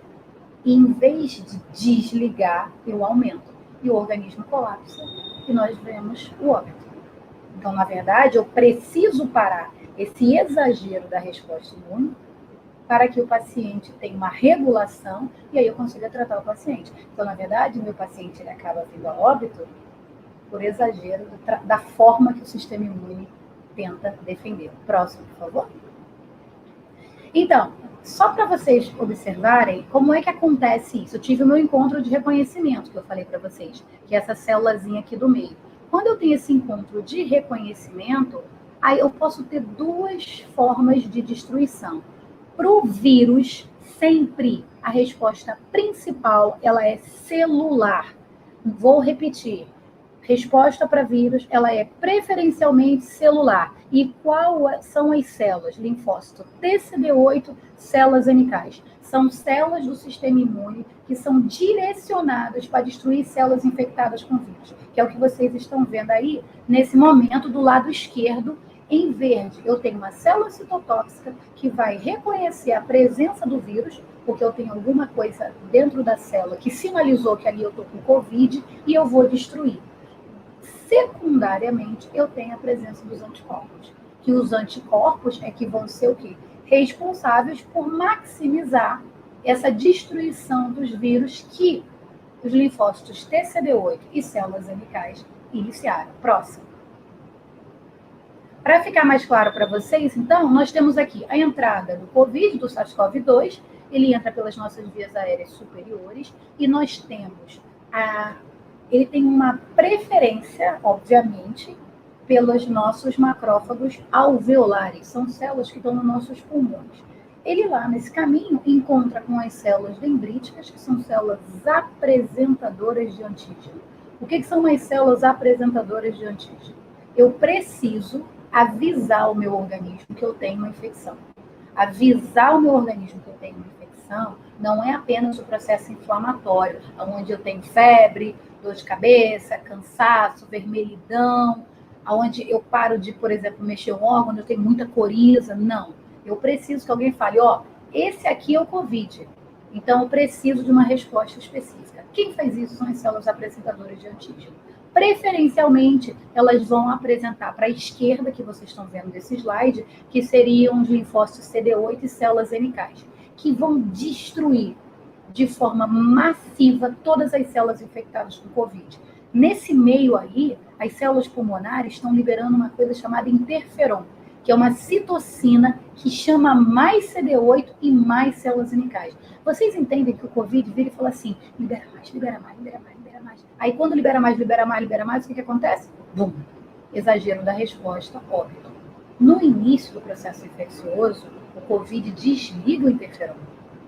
E em vez de desligar, eu aumento. E o organismo colapsa e nós vemos o óbito. Então, na verdade, eu preciso parar esse exagero da resposta imune para que o paciente tenha uma regulação e aí eu consiga tratar o paciente. Então, na verdade, o meu paciente ele acaba vindo a óbito por exagero da forma que o sistema imune tenta defender. Próximo, por favor. Então, só para vocês observarem como é que acontece isso. Eu tive o meu encontro de reconhecimento, que eu falei para vocês, que é essa célulazinha aqui do meio. Quando eu tenho esse encontro de reconhecimento, aí eu posso ter 2 formas de destruição. Para o vírus, sempre a resposta principal ela é celular. Vou repetir. Resposta para vírus, ela é preferencialmente celular. E quais são as células? Linfócito TCD8, células anicais. São células do sistema imune que são direcionadas para destruir células infectadas com vírus, que é o que vocês estão vendo aí, nesse momento, do lado esquerdo, em verde. Eu tenho uma célula citotóxica que vai reconhecer a presença do vírus, porque eu tenho alguma coisa dentro da célula que sinalizou que ali eu estou com Covid e eu vou destruir. Secundariamente, eu tenho a presença dos anticorpos, que os anticorpos é que vão ser o quê? Responsáveis por maximizar essa destruição dos vírus que os linfócitos TCD8 e células anicais iniciaram. Próximo. Para ficar mais claro para vocês, então, nós temos aqui a entrada do Covid, do SARS-CoV-2, ele entra pelas nossas vias aéreas superiores, e nós temos ele tem uma preferência, obviamente, pelos nossos macrófagos alveolares, são células que estão nos nossos pulmões. Ele lá, nesse caminho, encontra com as células dendríticas, que são células apresentadoras de antígeno. O que são as células apresentadoras de antígeno? Eu preciso avisar o meu organismo que eu tenho uma infecção. Avisar o meu organismo que eu tenho uma infecção não é apenas o processo inflamatório, onde eu tenho febre, dor de cabeça, cansaço, vermelhidão, onde eu paro de, por exemplo, mexer um órgão, onde eu tenho muita coriza. Não. Eu preciso que alguém fale, esse aqui é o Covid. Então, eu preciso de uma resposta específica. Quem faz isso são as células apresentadoras de antígeno. Preferencialmente, elas vão apresentar para a esquerda, que vocês estão vendo desse slide, que seriam os linfócitos CD8 e células NK, que vão destruir de forma massiva todas as células infectadas com Covid. Nesse meio aí, as células pulmonares estão liberando uma coisa chamada interferon, que é uma citocina que chama mais CD8 e mais células NK. Vocês entendem que o Covid vira e fala assim, libera mais, libera mais, libera mais, libera mais. Aí quando libera mais, libera mais, libera mais, o que acontece? Bum! Exagero da resposta, óbito. No início do processo infeccioso, o Covid desliga o interferon.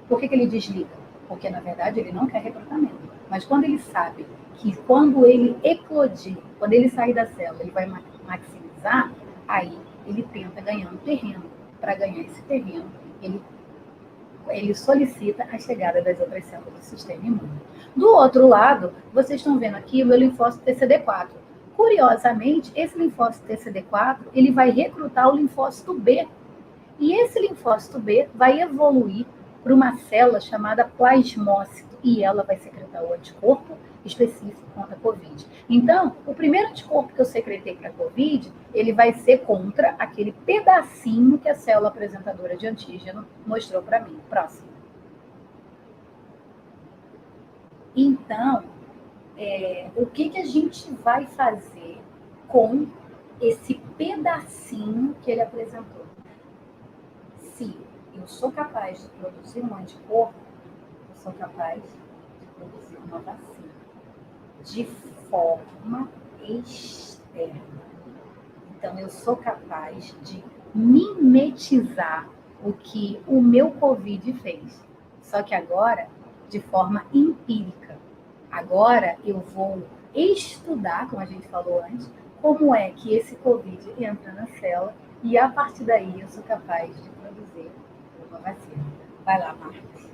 Por que ele desliga? Porque, na verdade, ele não quer recrutamento. Mas quando ele sabe que quando ele eclodir, quando ele sair da célula, ele vai maximizar, aí ele tenta ganhar um terreno. Para ganhar esse terreno, ele solicita a chegada das outras células do sistema imune. Do outro lado, vocês estão vendo aqui o meu linfócito TCD4. Curiosamente, esse linfócito TCD4, ele vai recrutar o linfócito B. E esse linfócito B vai evoluir para uma célula chamada plasmócito, e ela vai secretar o anticorpo específico contra a Covid. Então, o primeiro anticorpo que eu secretei para a Covid, ele vai ser contra aquele pedacinho que a célula apresentadora de antígeno mostrou para mim. Próximo. Então, o que a gente vai fazer com esse pedacinho que ele apresentou? Se eu sou capaz de produzir um anticorpo, eu sou capaz de produzir uma vacina de forma externa. Então, eu sou capaz de mimetizar o que o meu Covid fez. Só que agora, de forma empírica. Agora, eu vou estudar, como a gente falou antes, como é que esse Covid entra na célula e, a partir daí, eu sou capaz de produzir uma vacina. Vai lá, Marcos.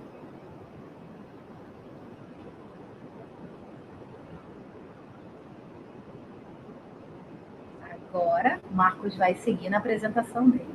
Agora, Marcos vai seguir na apresentação dele.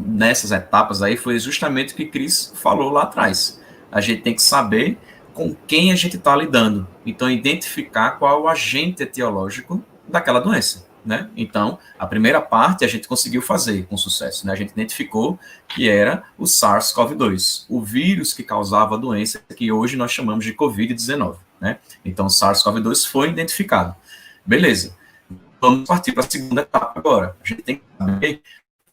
Nessas etapas aí foi justamente o que Cris falou lá atrás. A gente tem que saber com quem a gente está lidando. Então, identificar qual é o agente etiológico daquela doença, né? Então, a primeira parte a gente conseguiu fazer com sucesso, né? A gente identificou que era o SARS-CoV-2, o vírus que causava a doença que hoje nós chamamos de Covid-19, né? Então, o SARS-CoV-2 foi identificado. Beleza. Vamos partir para a segunda etapa agora. A gente tem que saber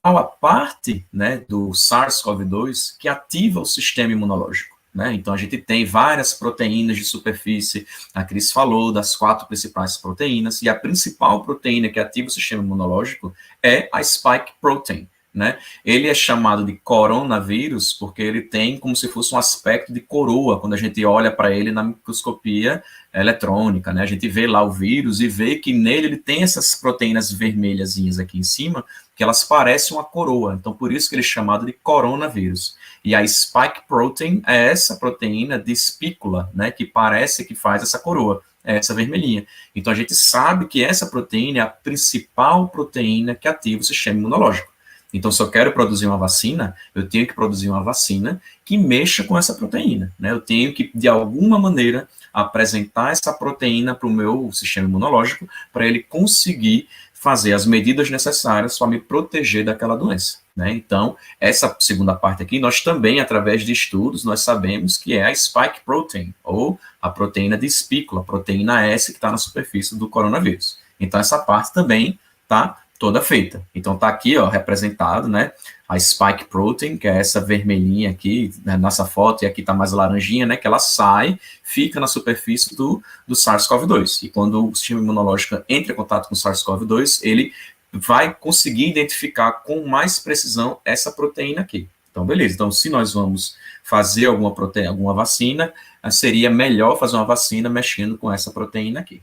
qual a parte, né, do SARS-CoV-2 que ativa o sistema imunológico, né? Então, a gente tem várias proteínas de superfície, a Cris falou das 4 principais proteínas, e a principal proteína que ativa o sistema imunológico é a spike protein, né? Ele é chamado de coronavírus porque ele tem como se fosse um aspecto de coroa, quando a gente olha para ele na microscopia eletrônica, né? A gente vê lá o vírus e vê que nele ele tem essas proteínas vermelhazinhas aqui em cima, que elas parecem uma coroa, então por isso que ele é chamado de coronavírus. E a spike protein é essa proteína de espícula, né, que parece que faz essa coroa, é essa vermelhinha. Então a gente sabe que essa proteína é a principal proteína que ativa o sistema imunológico. Então, se eu quero produzir uma vacina, eu tenho que produzir uma vacina que mexa com essa proteína, né? Eu tenho que, de alguma maneira, apresentar essa proteína para o meu sistema imunológico, para ele conseguir fazer as medidas necessárias para me proteger daquela doença, né? Então, essa segunda parte aqui, nós também, através de estudos, nós sabemos que é a spike protein, ou a proteína de espícula, a proteína S que está na superfície do coronavírus. Então, essa parte também está toda feita. Então, está aqui, ó, representado, né, a spike protein, que é essa vermelhinha aqui, né, nessa foto, e aqui está mais laranjinha, né, que ela sai, fica na superfície do SARS-CoV-2. E quando o sistema imunológico entra em contato com o SARS-CoV-2, ele vai conseguir identificar com mais precisão essa proteína aqui. Então, beleza. Então, se nós vamos fazer alguma vacina, seria melhor fazer uma vacina mexendo com essa proteína aqui.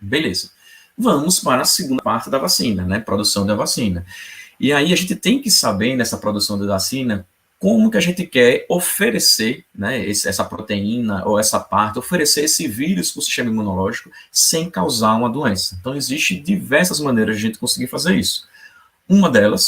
Beleza. Vamos para a segunda parte da vacina, né? Produção da vacina. E aí a gente tem que saber, nessa produção da vacina, como que a gente quer oferecer, né, essa proteína ou essa parte, oferecer esse vírus para o sistema imunológico sem causar uma doença. Então, existem diversas maneiras de a gente conseguir fazer isso.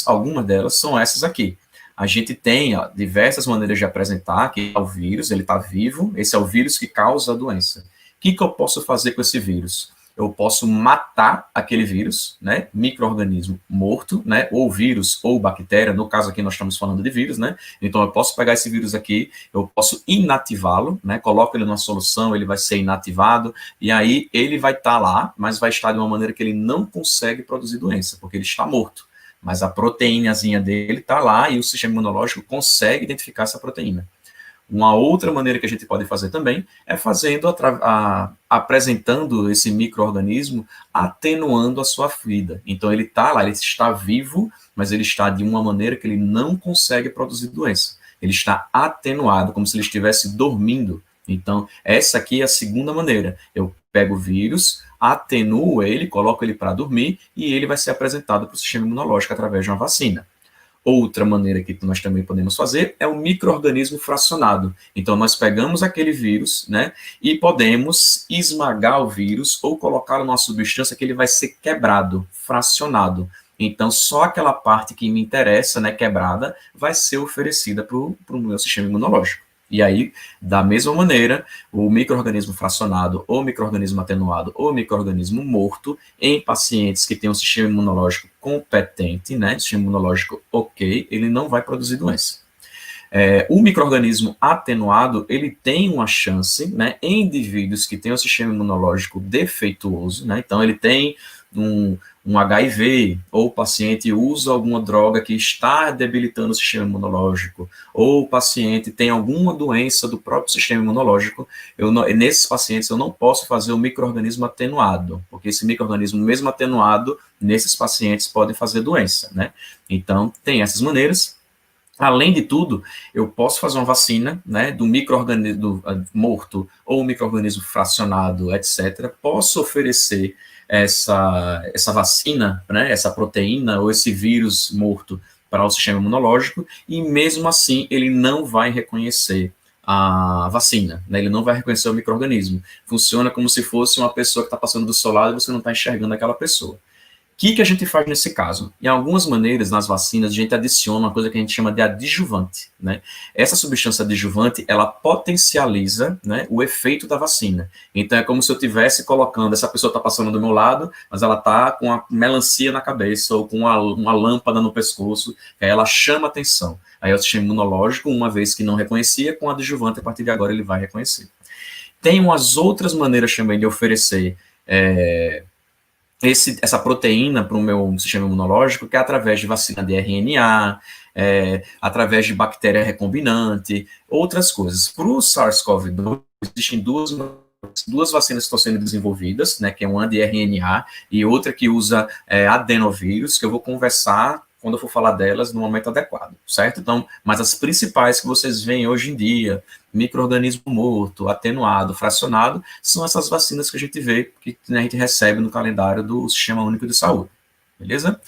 Algumas delas são essas aqui. A gente tem diversas maneiras de apresentar que é o vírus, ele está vivo, esse é o vírus que causa a doença. O que eu posso fazer com esse vírus? Eu posso matar aquele vírus, né, micro-organismo morto, né, ou vírus ou bactéria, no caso aqui nós estamos falando de vírus, né, então eu posso pegar esse vírus aqui, eu posso inativá-lo, né, coloco ele numa solução, ele vai ser inativado, e aí ele vai estar lá, mas vai estar de uma maneira que ele não consegue produzir doença, porque ele está morto, mas a proteínazinha dele está lá e o sistema imunológico consegue identificar essa proteína. Uma outra maneira que a gente pode fazer também é apresentando esse micro-organismo, atenuando a sua vida. Então, ele está lá, ele está vivo, mas ele está de uma maneira que ele não consegue produzir doença. Ele está atenuado, como se ele estivesse dormindo. Então, essa aqui é a segunda maneira. Eu pego o vírus, atenuo ele, coloco ele para dormir, e ele vai ser apresentado para o sistema imunológico através de uma vacina. Outra maneira que nós também podemos fazer é o micro-organismo fracionado. Então, nós pegamos aquele vírus, né, e podemos esmagar o vírus ou colocá-lo numa substância que ele vai ser quebrado, fracionado. Então, só aquela parte que me interessa, né, quebrada, vai ser oferecida para o meu sistema imunológico. E aí, da mesma maneira, o micro-organismo fracionado, ou micro-organismo atenuado, ou micro-organismo morto, em pacientes que têm um sistema imunológico competente, né, sistema imunológico ok, ele não vai produzir doença. O micro-organismo atenuado, ele tem uma chance, né, em indivíduos que têm um sistema imunológico defeituoso, né, então ele tem um HIV, ou o paciente usa alguma droga que está debilitando o sistema imunológico, ou o paciente tem alguma doença do próprio sistema imunológico, nesses pacientes eu não posso fazer o micro-organismo atenuado, porque esse micro-organismo, mesmo atenuado, nesses pacientes pode fazer doença, né? Então, tem essas maneiras. Além de tudo, eu posso fazer uma vacina, né, do micro-organismo morto ou micro-organismo fracionado, etc. Posso oferecer essa vacina, né, essa proteína ou esse vírus morto para o sistema imunológico e mesmo assim ele não vai reconhecer a vacina, né, ele não vai reconhecer o micro-organismo. Funciona como se fosse uma pessoa que está passando do seu lado e você não está enxergando aquela pessoa. O que a gente faz nesse caso? Em algumas maneiras, nas vacinas, a gente adiciona uma coisa que a gente chama de adjuvante, né? Essa substância adjuvante, ela potencializa, né, o efeito da vacina. Então, é como se eu estivesse colocando, essa pessoa está passando do meu lado, mas ela está com a melancia na cabeça ou com uma lâmpada no pescoço, aí ela chama atenção. Aí o sistema imunológico, uma vez que não reconhecia, com adjuvante, a partir de agora ele vai reconhecer. Tem umas outras maneiras também de oferecer essa proteína para o meu sistema imunológico, que é através de vacina de RNA, através de bactéria recombinante, outras coisas. Para o SARS-CoV-2, existem duas vacinas que estão sendo desenvolvidas, né, que é uma de RNA e outra que usa adenovírus, que eu vou conversar quando eu for falar delas no momento adequado, certo? Então, mas as principais que vocês veem hoje em dia, micro-organismo morto, atenuado, fracionado, são essas vacinas que a gente vê, que a gente recebe no calendário do Sistema Único de Saúde, beleza?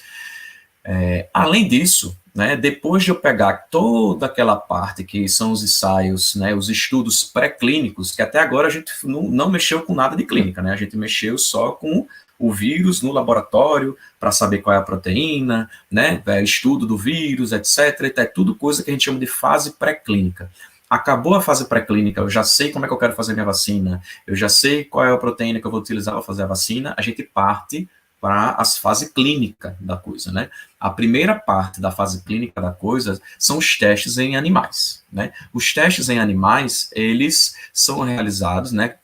Além disso, né, depois de eu pegar toda aquela parte que são os ensaios, né, os estudos pré-clínicos, que até agora a gente não mexeu com nada de clínica, né, a gente mexeu só com o vírus no laboratório, para saber qual é a proteína, né, estudo do vírus, etc. É tudo coisa que a gente chama de fase pré-clínica. Acabou a fase pré-clínica, eu já sei como é que eu quero fazer minha vacina, eu já sei qual é a proteína que eu vou utilizar para fazer a vacina, a gente parte para a fase clínica da coisa, né? A primeira parte da fase clínica da coisa são os testes em animais, né? Os testes em animais, eles são realizados, né?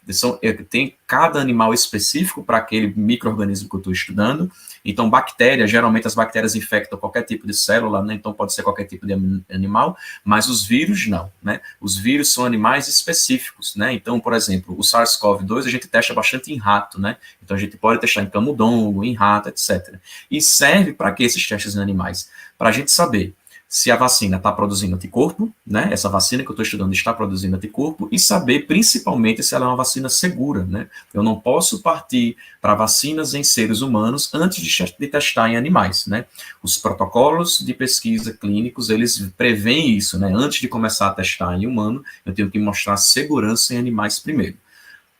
Tem cada animal específico para aquele micro-organismo que eu estou estudando. Então, bactérias, geralmente as bactérias infectam qualquer tipo de célula, né? Então pode ser qualquer tipo de animal, mas os vírus não, né? Os vírus são animais específicos, né? Então, por exemplo, o SARS-CoV-2 a gente testa bastante em rato, né? Então a gente pode testar em camundongo, em rato, etc. E serve para que esses testes em animais? Para a gente saber se a vacina está produzindo anticorpo, né? Essa vacina que eu estou estudando está produzindo anticorpo, e saber principalmente se ela é uma vacina segura, né? Eu não posso partir para vacinas em seres humanos antes de testar em animais, né? Os protocolos de pesquisa clínicos, eles prevêem isso, né? Antes de começar a testar em humano, eu tenho que mostrar segurança em animais primeiro.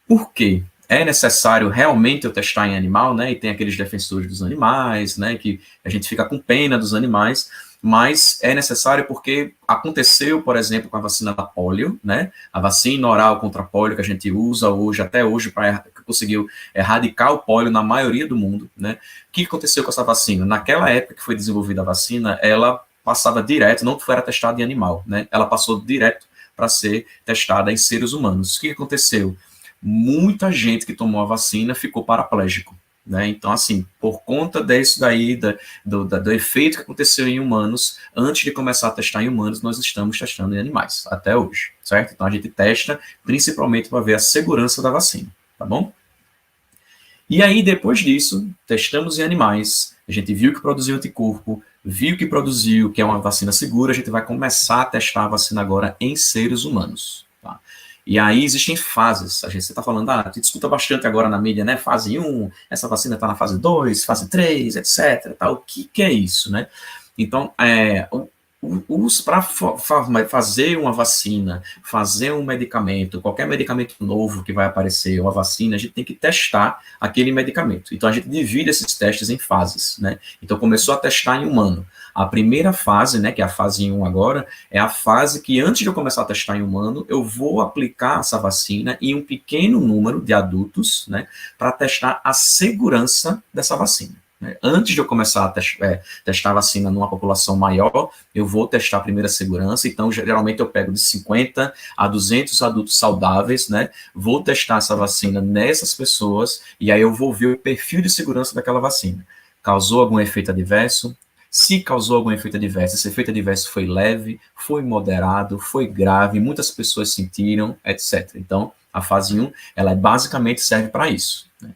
Por quê? É necessário realmente eu testar em animal, né? E tem aqueles defensores dos animais, né? Que a gente fica com pena dos animais, mas é necessário porque aconteceu, por exemplo, com a vacina da polio, né? A vacina oral contra a polio que a gente usa hoje, até hoje, para conseguiu erradicar o polio na maioria do mundo, né? O que aconteceu com essa vacina? Naquela época que foi desenvolvida a vacina, ela passava direto, não foi testada em animal, né? Ela passou direto para ser testada em seres humanos. O que aconteceu? Muita gente que tomou a vacina ficou paraplégico, né? Então, assim, por conta disso daí, do efeito que aconteceu em humanos, antes de começar a testar em humanos, nós estamos testando em animais, até hoje, certo? Então, a gente testa principalmente para ver a segurança da vacina, tá bom? E aí, depois disso, testamos em animais, a gente viu que produziu anticorpo, viu que produziu, que é uma vacina segura, a gente vai começar a testar a vacina agora em seres humanos, tá? E aí existem fases. Você está falando, a gente escuta bastante agora na mídia, né? Fase 1, essa vacina está na fase 2, fase 3, etc. Tá? O que é isso, né? Então, para fazer uma vacina, fazer um medicamento, qualquer medicamento novo que vai aparecer, uma vacina, a gente tem que testar aquele medicamento. Então, a gente divide esses testes em fases, né? Então, começou a testar em humano. A primeira fase, né, que é a fase 1 agora, é a fase que antes de eu começar a testar em humano, eu vou aplicar essa vacina em um pequeno número de adultos, né, para testar a segurança dessa vacina. Antes de eu começar a testar a vacina numa população maior, eu vou testar a primeira segurança. Então, geralmente eu pego de 50 a 200 adultos saudáveis, né? Vou testar essa vacina nessas pessoas e aí eu vou ver o perfil de segurança daquela vacina. Causou algum efeito adverso? Se causou algum efeito adverso, esse efeito adverso foi leve, foi moderado, foi grave, muitas pessoas sentiram, etc. Então, a fase 1, ela basicamente serve para isso, né?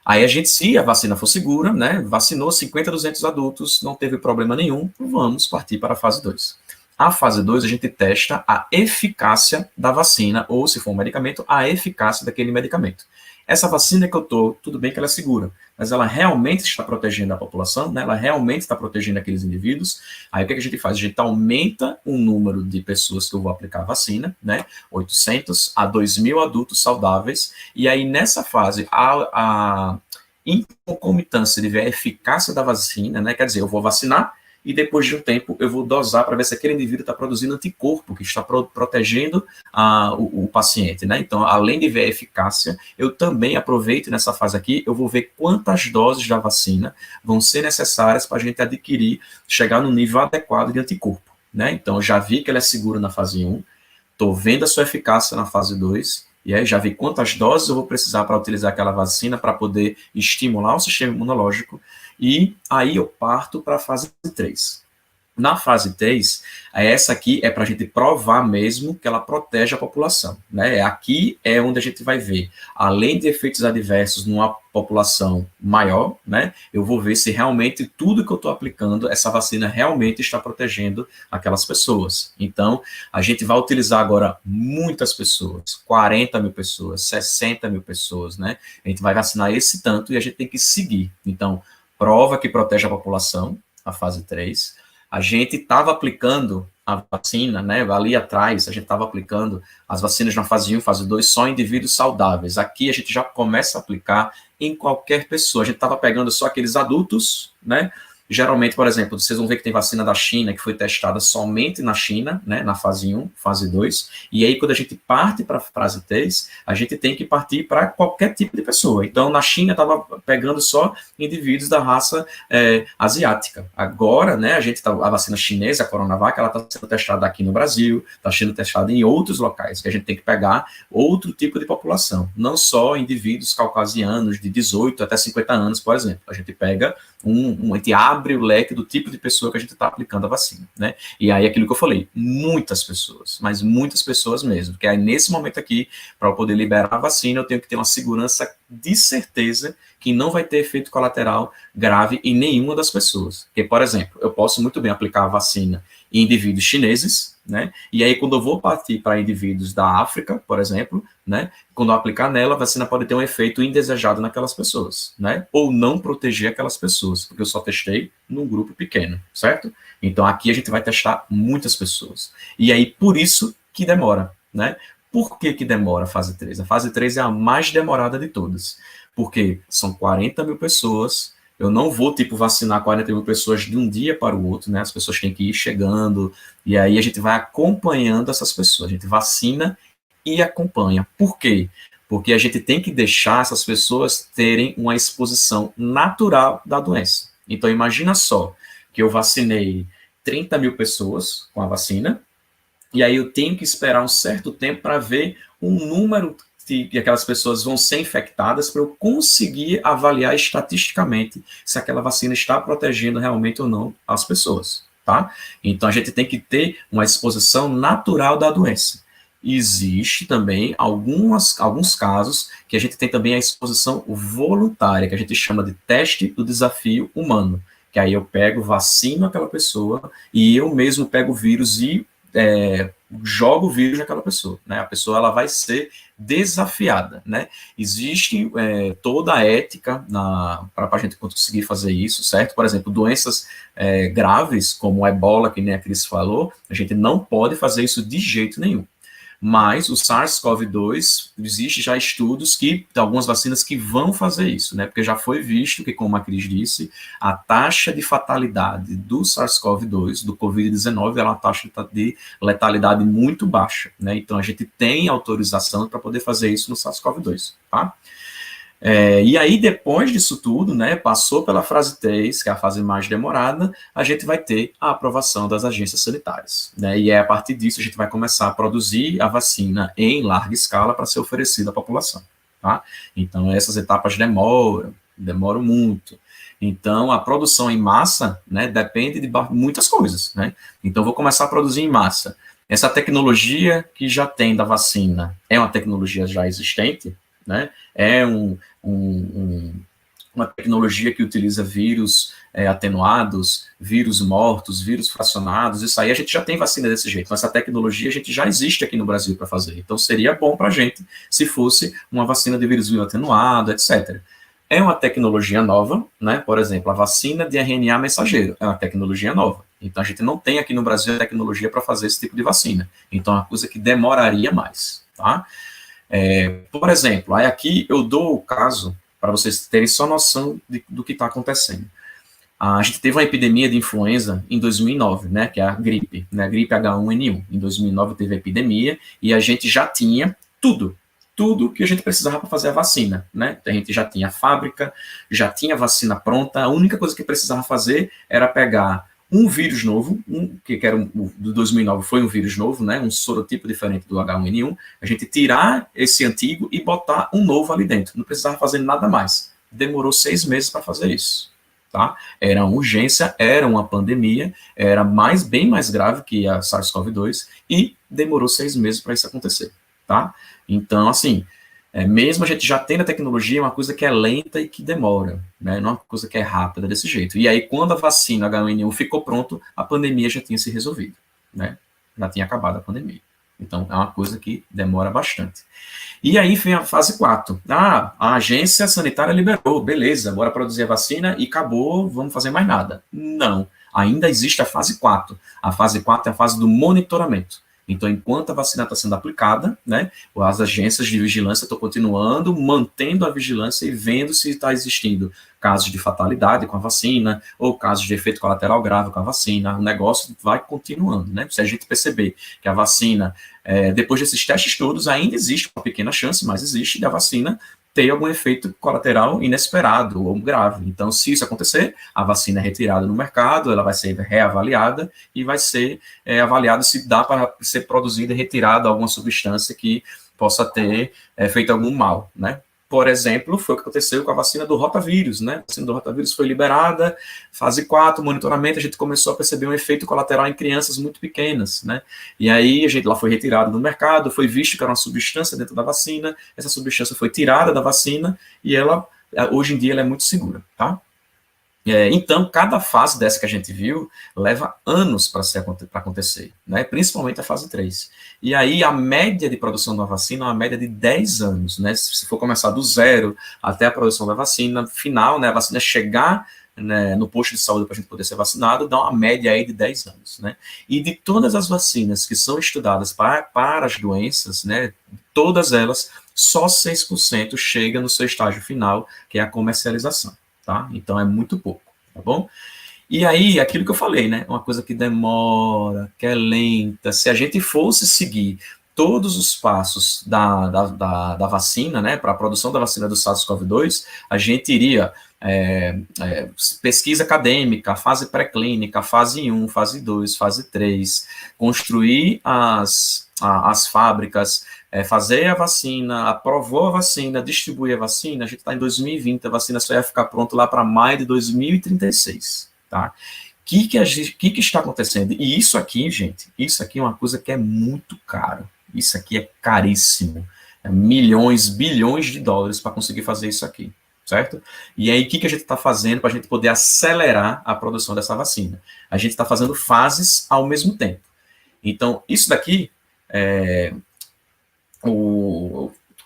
Aí a gente, se a vacina for segura, né, vacinou 50, 200 adultos, não teve problema nenhum, vamos partir para a fase 2. A fase 2, a gente testa a eficácia da vacina, ou se for um medicamento, a eficácia daquele medicamento. Essa vacina que eu estou, tudo bem que ela é segura, mas ela realmente está protegendo a população, né? Ela realmente está protegendo aqueles indivíduos. Aí o que a gente faz? A gente aumenta o número de pessoas que eu vou aplicar a vacina, né? 800 a 2.000 adultos saudáveis, e aí nessa fase, em concomitância de ver a eficácia da vacina, né? Quer dizer, eu vou vacinar, e depois de um tempo eu vou dosar para ver se aquele indivíduo está produzindo anticorpo, que está protegendo o paciente, né? Então, além de ver a eficácia, eu também aproveito nessa fase aqui, eu vou ver quantas doses da vacina vão ser necessárias para a gente adquirir, chegar no nível adequado de anticorpo, né? Então, eu já vi que ela é segura na fase 1, estou vendo a sua eficácia na fase 2, e aí já vi quantas doses eu vou precisar para utilizar aquela vacina para poder estimular o sistema imunológico, e aí eu parto para a fase 3. Na fase 3, essa aqui é para a gente provar mesmo que ela protege a população, né? Aqui é onde a gente vai ver, além de efeitos adversos numa população maior, né? Eu vou ver se realmente tudo que eu estou aplicando, essa vacina realmente está protegendo aquelas pessoas. Então, a gente vai utilizar agora muitas pessoas, 40 mil pessoas, 60 mil pessoas, né? A gente vai vacinar esse tanto e a gente tem que seguir. Então, prova que protege a população, a fase 3. A gente estava aplicando a vacina, né, ali atrás, a gente estava aplicando as vacinas na fase 1, fase 2, só em indivíduos saudáveis. Aqui a gente já começa a aplicar em qualquer pessoa. A gente estava pegando só aqueles adultos, né, Geralmente, por exemplo, vocês vão ver que tem vacina da China que foi testada somente na China, né, na fase 1, fase 2, e aí quando a gente parte para a fase 3, a gente tem que partir para qualquer tipo de pessoa. Então, na China estava pegando só indivíduos da raça asiática. Agora, né, a vacina chinesa, a Coronavac, ela está sendo testada aqui no Brasil, está sendo testada em outros locais, que a gente tem que pegar outro tipo de população, não só indivíduos caucasianos de 18 até 50 anos, por exemplo. A gente pega a gente abre o leque do tipo de pessoa que a gente está aplicando a vacina, né? E aí, aquilo que eu falei, muitas pessoas, mas muitas pessoas mesmo, porque aí, nesse momento aqui, para eu poder liberar a vacina, eu tenho que ter uma segurança de certeza que não vai ter efeito colateral grave em nenhuma das pessoas. Porque, por exemplo, eu posso muito bem aplicar a vacina em indivíduos chineses, né? E aí, quando eu vou partir para indivíduos da África, por exemplo, né? Quando eu aplicar nela, a vacina pode ter um efeito indesejado naquelas pessoas, né? Ou não proteger aquelas pessoas, porque eu só testei num grupo pequeno, certo? Então, aqui a gente vai testar muitas pessoas. E aí, por isso que demora, né? Por que demora a fase 3? A fase 3 é a mais demorada de todas, porque são 40 mil pessoas. Eu não vou, vacinar 40 mil pessoas de um dia para o outro, né? As pessoas têm que ir chegando, e aí a gente vai acompanhando essas pessoas. A gente vacina e acompanha. Por quê? Porque a gente tem que deixar essas pessoas terem uma exposição natural da doença. Então, imagina só que eu vacinei 30 mil pessoas com a vacina, e aí eu tenho que esperar um certo tempo para ver um número que aquelas pessoas vão ser infectadas para eu conseguir avaliar estatisticamente se aquela vacina está protegendo realmente ou não as pessoas, tá? Então, a gente tem que ter uma exposição natural da doença. Existe também alguns casos que a gente tem também a exposição voluntária, que a gente chama de teste do desafio humano, que aí eu vacino aquela pessoa e eu mesmo pego o vírus e jogo o vírus naquela pessoa, né? A pessoa ela vai ser desafiada, né? Existe toda a ética para a gente conseguir fazer isso, certo? Por exemplo, doenças graves, como o ebola, que nem a Cris falou, a gente não pode fazer isso de jeito nenhum. Mas o SARS-CoV-2, existe já estudos de algumas vacinas que vão fazer isso, né? Porque já foi visto que, como a Cris disse, a taxa de fatalidade do SARS-CoV-2, do Covid-19, é uma taxa de letalidade muito baixa, né? Então, a gente tem autorização para poder fazer isso no SARS-CoV-2, tá? E aí, depois disso tudo, né, passou pela fase 3, que é a fase mais demorada, a gente vai ter a aprovação das agências sanitárias, né, e a partir disso a gente vai começar a produzir a vacina em larga escala para ser oferecida à população, tá? Então, essas etapas demoram muito. Então, a produção em massa, né, depende de muitas coisas, né? Então, vou começar a produzir em massa. Essa tecnologia que já tem da vacina é uma tecnologia já existente, né? É uma tecnologia que utiliza vírus atenuados, vírus mortos, vírus fracionados. Isso aí a gente já tem vacina desse jeito. Mas essa tecnologia a gente já existe aqui no Brasil para fazer. Então seria bom para a gente se fosse uma vacina de vírus vivo atenuado, etc. É uma tecnologia nova, né? Por exemplo, a vacina de RNA mensageiro é uma tecnologia nova. Então a gente não tem aqui no Brasil a tecnologia para fazer esse tipo de vacina. Então é uma coisa que demoraria mais, tá? Por exemplo, aí aqui eu dou o caso para vocês terem só noção do que está acontecendo. A gente teve uma epidemia de influenza em 2009, né, que é a gripe, né, a gripe H1N1. Em 2009 teve a epidemia e a gente já tinha tudo que a gente precisava para fazer a vacina, né? A gente já tinha a fábrica, já tinha a vacina pronta, a única coisa que precisava fazer era pegar um vírus novo, que era do 2009, foi um vírus novo, né, um sorotipo diferente do H1N1, a gente tirar esse antigo e botar um novo ali dentro, não precisava fazer nada mais. Demorou 6 meses para fazer isso, tá? Era uma urgência, era uma pandemia, era bem mais grave que a SARS-CoV-2 e demorou 6 meses para isso acontecer, tá? Então, assim, mesmo a gente já tendo a tecnologia, é uma coisa que é lenta e que demora, né? Não é uma coisa que é rápida desse jeito. E aí, quando a vacina H1N1 ficou pronto, a pandemia já tinha se resolvido, né? Já tinha acabado a pandemia. Então, é uma coisa que demora bastante. E aí vem a fase 4. A agência sanitária liberou, beleza, bora produzir a vacina e acabou, vamos fazer mais nada. Não, ainda existe a fase 4. A fase 4 é a fase do monitoramento. Então, enquanto a vacina está sendo aplicada, né, as agências de vigilância estão continuando, mantendo a vigilância e vendo se está existindo casos de fatalidade com a vacina, ou casos de efeito colateral grave com a vacina. O negócio vai continuando, né? Se a gente perceber que a vacina, depois desses testes todos, ainda existe uma pequena chance, mas existe, da vacina ter algum efeito colateral inesperado ou grave. Então, se isso acontecer, a vacina é retirada no mercado, ela vai ser reavaliada e vai ser avaliado se dá para ser produzida e retirada alguma substância que possa ter feito algum mal, né? Por exemplo, foi o que aconteceu com a vacina do rotavírus, né? A vacina do rotavírus foi liberada, fase 4, monitoramento, a gente começou a perceber um efeito colateral em crianças muito pequenas, né? E aí ela foi retirada do mercado, foi visto que era uma substância dentro da vacina, essa substância foi tirada da vacina e ela, hoje em dia, ela é muito segura, tá? Então, cada fase dessa que a gente viu leva anos para acontecer, né? Principalmente a fase 3. E aí, a média de produção da vacina é uma média de 10 anos, né? Se for começar do zero até a produção da vacina final, né? A vacina chegar, né, no posto de saúde para a gente poder ser vacinado, dá uma média aí de 10 anos, né? E de todas as vacinas que são estudadas para as doenças, né? Todas elas, só 6% chega no seu estágio final, que é a comercialização. Tá? Então é muito pouco, tá bom? E aí, aquilo que eu falei, né? Uma coisa que demora, que é lenta. Se a gente fosse seguir todos os passos da vacina, né? Para a produção da vacina do SARS-CoV-2, a gente iria pesquisa acadêmica, fase pré-clínica, fase 1, fase 2, fase 3, construir as fábricas, fazer a vacina, aprovou a vacina, distribuir a vacina, a gente está em 2020, a vacina só ia ficar pronta lá para maio de 2036, tá? O que está acontecendo? E isso aqui, gente, isso aqui é uma coisa que é muito caro, isso aqui é caríssimo, milhões, bilhões de dólares para conseguir fazer isso aqui, certo? E aí, o que a gente está fazendo para a gente poder acelerar a produção dessa vacina? A gente está fazendo fases ao mesmo tempo. Então, isso daqui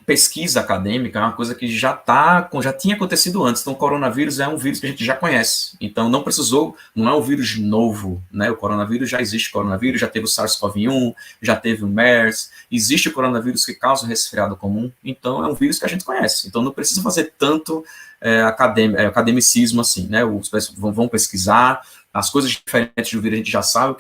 pesquisa acadêmica é uma coisa que já tinha acontecido antes. Então, o coronavírus é um vírus que a gente já conhece. Então, não é um vírus novo, né? O coronavírus já existe, coronavírus, já teve o SARS-CoV-1, já teve o MERS, existe o coronavírus que causa resfriado comum. Então, é um vírus que a gente conhece. Então, não precisa fazer tanto academicismo assim, né? Vão pesquisar. As coisas diferentes do vírus a gente já sabe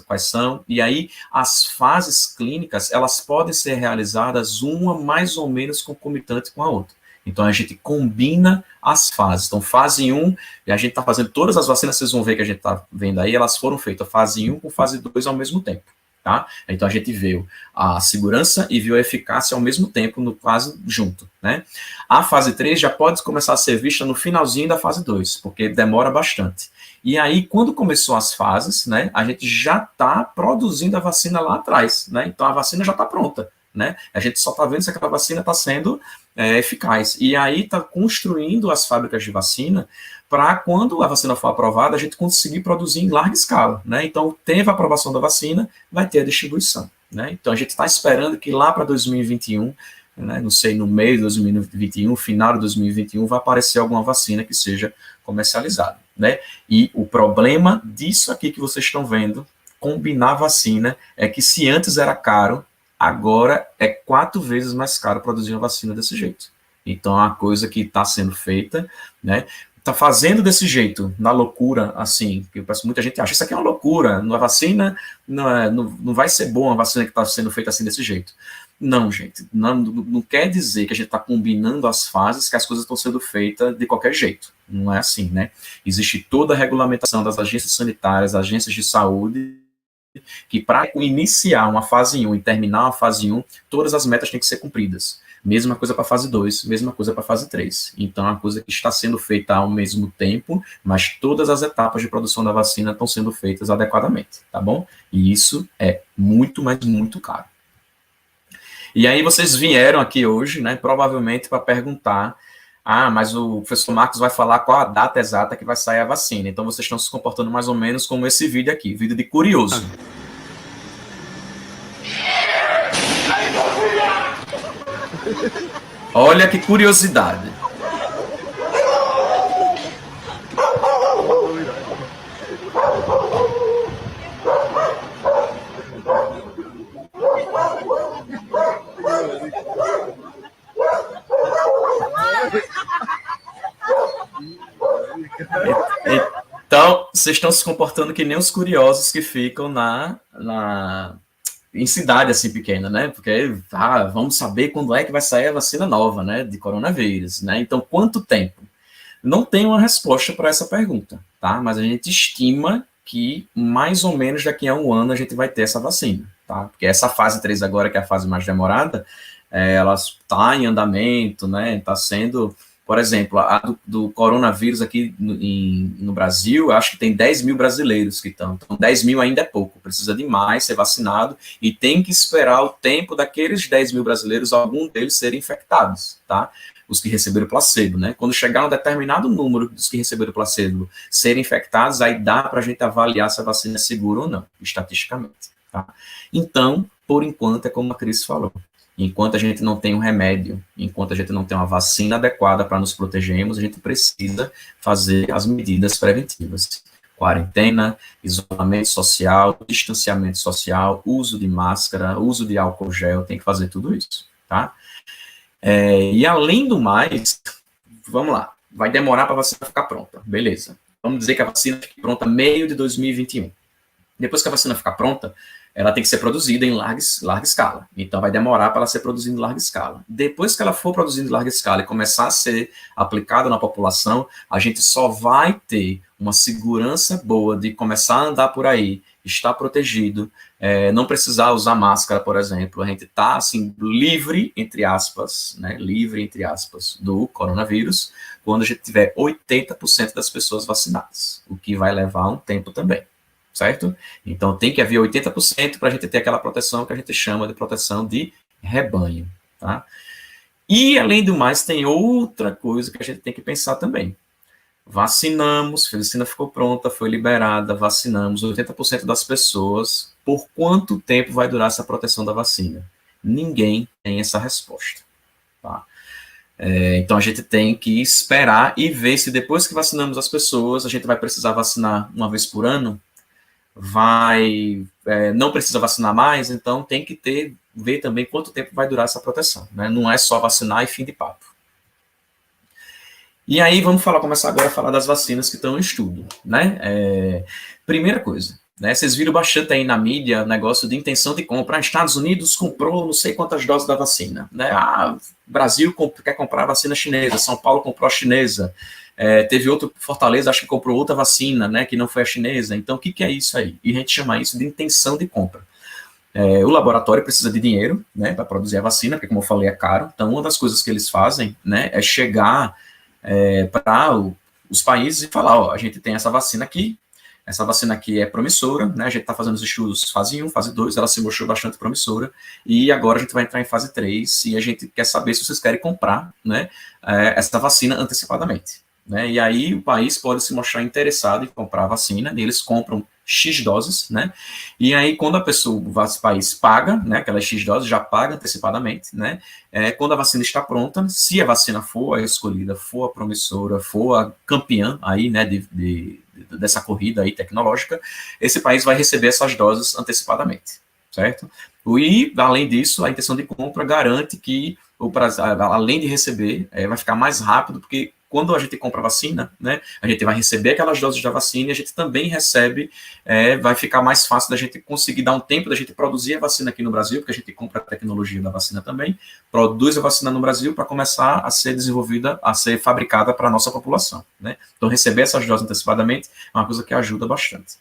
quais são, e aí as fases clínicas, elas podem ser realizadas uma mais ou menos concomitante com a outra. Então a gente combina as fases. Então fase 1, e a gente está fazendo todas as vacinas, vocês vão ver que a gente está vendo aí, elas foram feitas fase 1 com fase 2 ao mesmo tempo. Tá? Então a gente viu a segurança e viu a eficácia ao mesmo tempo, quase junto, né? A fase 3 já pode começar a ser vista no finalzinho da fase 2, porque demora bastante. E aí, quando começou as fases, né, a gente já está produzindo a vacina lá atrás, né? Então a vacina já está pronta, né? A gente só está vendo se aquela vacina está sendo eficaz. E aí está construindo as fábricas de vacina para quando a vacina for aprovada, a gente conseguir produzir em larga escala, né? Então, teve a aprovação da vacina, vai ter a distribuição, né? Então, a gente está esperando que lá para 2021, né, não sei, no meio de 2021, final de 2021, vai aparecer alguma vacina que seja comercializada, né? E o problema disso aqui que vocês estão vendo, combinar vacina, é que se antes era caro, agora é 4 vezes mais caro produzir uma vacina desse jeito. Então, é uma coisa que está sendo feita, né? Está fazendo desse jeito, na loucura, assim, que muita gente acha, isso aqui é uma loucura, a vacina não vai ser boa, a vacina que está sendo feita assim desse jeito. Não, gente, não quer dizer que a gente está combinando as fases, que as coisas estão sendo feitas de qualquer jeito. Não é assim, né? Existe toda a regulamentação das agências sanitárias, agências de saúde, que para iniciar uma fase 1 e terminar uma fase 1, todas as metas têm que ser cumpridas. Mesma coisa para a fase 2, mesma coisa para a fase 3. Então, é uma coisa que está sendo feita ao mesmo tempo, mas todas as etapas de produção da vacina estão sendo feitas adequadamente, tá bom? E isso é muito, mas muito caro. E aí vocês vieram aqui hoje, né, provavelmente para perguntar, mas o professor Marcos vai falar qual a data exata que vai sair a vacina. Então, vocês estão se comportando mais ou menos como esse vídeo aqui, vídeo de curioso. Olha que curiosidade. Então, vocês estão se comportando que nem os curiosos que ficam em cidade assim pequena, né? Porque vamos saber quando é que vai sair a vacina nova, né, de coronavírus, né? Então, quanto tempo? Não tem uma resposta para essa pergunta, tá? Mas a gente estima que mais ou menos daqui a um ano a gente vai ter essa vacina, tá? Porque essa fase 3 agora, que é a fase mais demorada, ela está em andamento, né? Está sendo, por exemplo, a do coronavírus aqui no Brasil, acho que tem 10 mil brasileiros que estão. Então, 10 mil ainda é pouco, precisa de mais ser vacinado e tem que esperar o tempo daqueles 10 mil brasileiros, algum deles serem infectados, tá? Os que receberam placebo, né? Quando chegar um determinado número dos que receberam placebo serem infectados, aí dá para a gente avaliar se a vacina é segura ou não, estatisticamente, tá? Então, por enquanto, é como a Cris falou. Enquanto a gente não tem um remédio, enquanto a gente não tem uma vacina adequada para nos protegermos, a gente precisa fazer as medidas preventivas. Quarentena, isolamento social, distanciamento social, uso de máscara, uso de álcool gel, tem que fazer tudo isso, tá? E além do mais, vamos lá, vai demorar para a vacina ficar pronta, beleza. Vamos dizer que a vacina fique pronta meio de 2021. Depois que a vacina ficar pronta, ela tem que ser produzida em larga escala. Então, vai demorar para ela ser produzida em larga escala. Depois que ela for produzida em larga escala e começar a ser aplicada na população, a gente só vai ter uma segurança boa de começar a andar por aí, estar protegido, não precisar usar máscara, por exemplo. A gente está, assim, livre, entre aspas, né, do coronavírus, quando a gente tiver 80% das pessoas vacinadas, o que vai levar um tempo também. Certo? Então, tem que haver 80% para a gente ter aquela proteção que a gente chama de proteção de rebanho, tá? E, além do mais, tem outra coisa que a gente tem que pensar também. Vacinamos, a vacina ficou pronta, foi liberada, vacinamos 80% das pessoas. Por quanto tempo vai durar essa proteção da vacina? Ninguém tem essa resposta, tá? Então, a gente tem que esperar e ver se depois que vacinamos as pessoas, a gente vai precisar vacinar uma vez por ano, não precisa vacinar mais, então tem que ver também quanto tempo vai durar essa proteção, né? Não é só vacinar e fim de papo. E aí vamos começar agora a falar das vacinas que estão em estudo, né? Primeira coisa, né? Vocês viram bastante aí na mídia o negócio de intenção de compra. Estados Unidos comprou não sei quantas doses da vacina, né? Brasil quer comprar a vacina chinesa, São Paulo comprou a chinesa. Teve outro, Fortaleza, acho que comprou outra vacina, né, que não foi a chinesa. Então, o que é isso aí? E a gente chama isso de intenção de compra. O laboratório precisa de dinheiro, né, para produzir a vacina, porque, como eu falei, é caro. Então, uma das coisas que eles fazem, né, é chegar para os países e falar, ó, a gente tem essa vacina aqui é promissora, né, a gente está fazendo os estudos fase 1, fase 2, ela se mostrou bastante promissora, e agora a gente vai entrar em fase 3, e a gente quer saber se vocês querem comprar, né, essa vacina antecipadamente. Né, e aí o país pode se mostrar interessado em comprar a vacina, e eles compram X doses, né, e aí quando o país paga, né, aquelas X doses, já paga antecipadamente, né, quando a vacina está pronta, se a vacina for a escolhida, for a promissora, for a campeã aí, né, dessa corrida aí tecnológica, esse país vai receber essas doses antecipadamente, certo? E, além disso, a intenção de compra garante que, além de receber, vai ficar mais rápido, porque quando a gente compra a vacina, né, a gente vai receber aquelas doses da vacina e a gente também recebe, vai ficar mais fácil da gente conseguir dar um tempo da gente produzir a vacina aqui no Brasil, porque a gente compra a tecnologia da vacina também, produz a vacina no Brasil para começar a ser desenvolvida, a ser fabricada para a nossa população, né? Então, receber essas doses antecipadamente é uma coisa que ajuda bastante.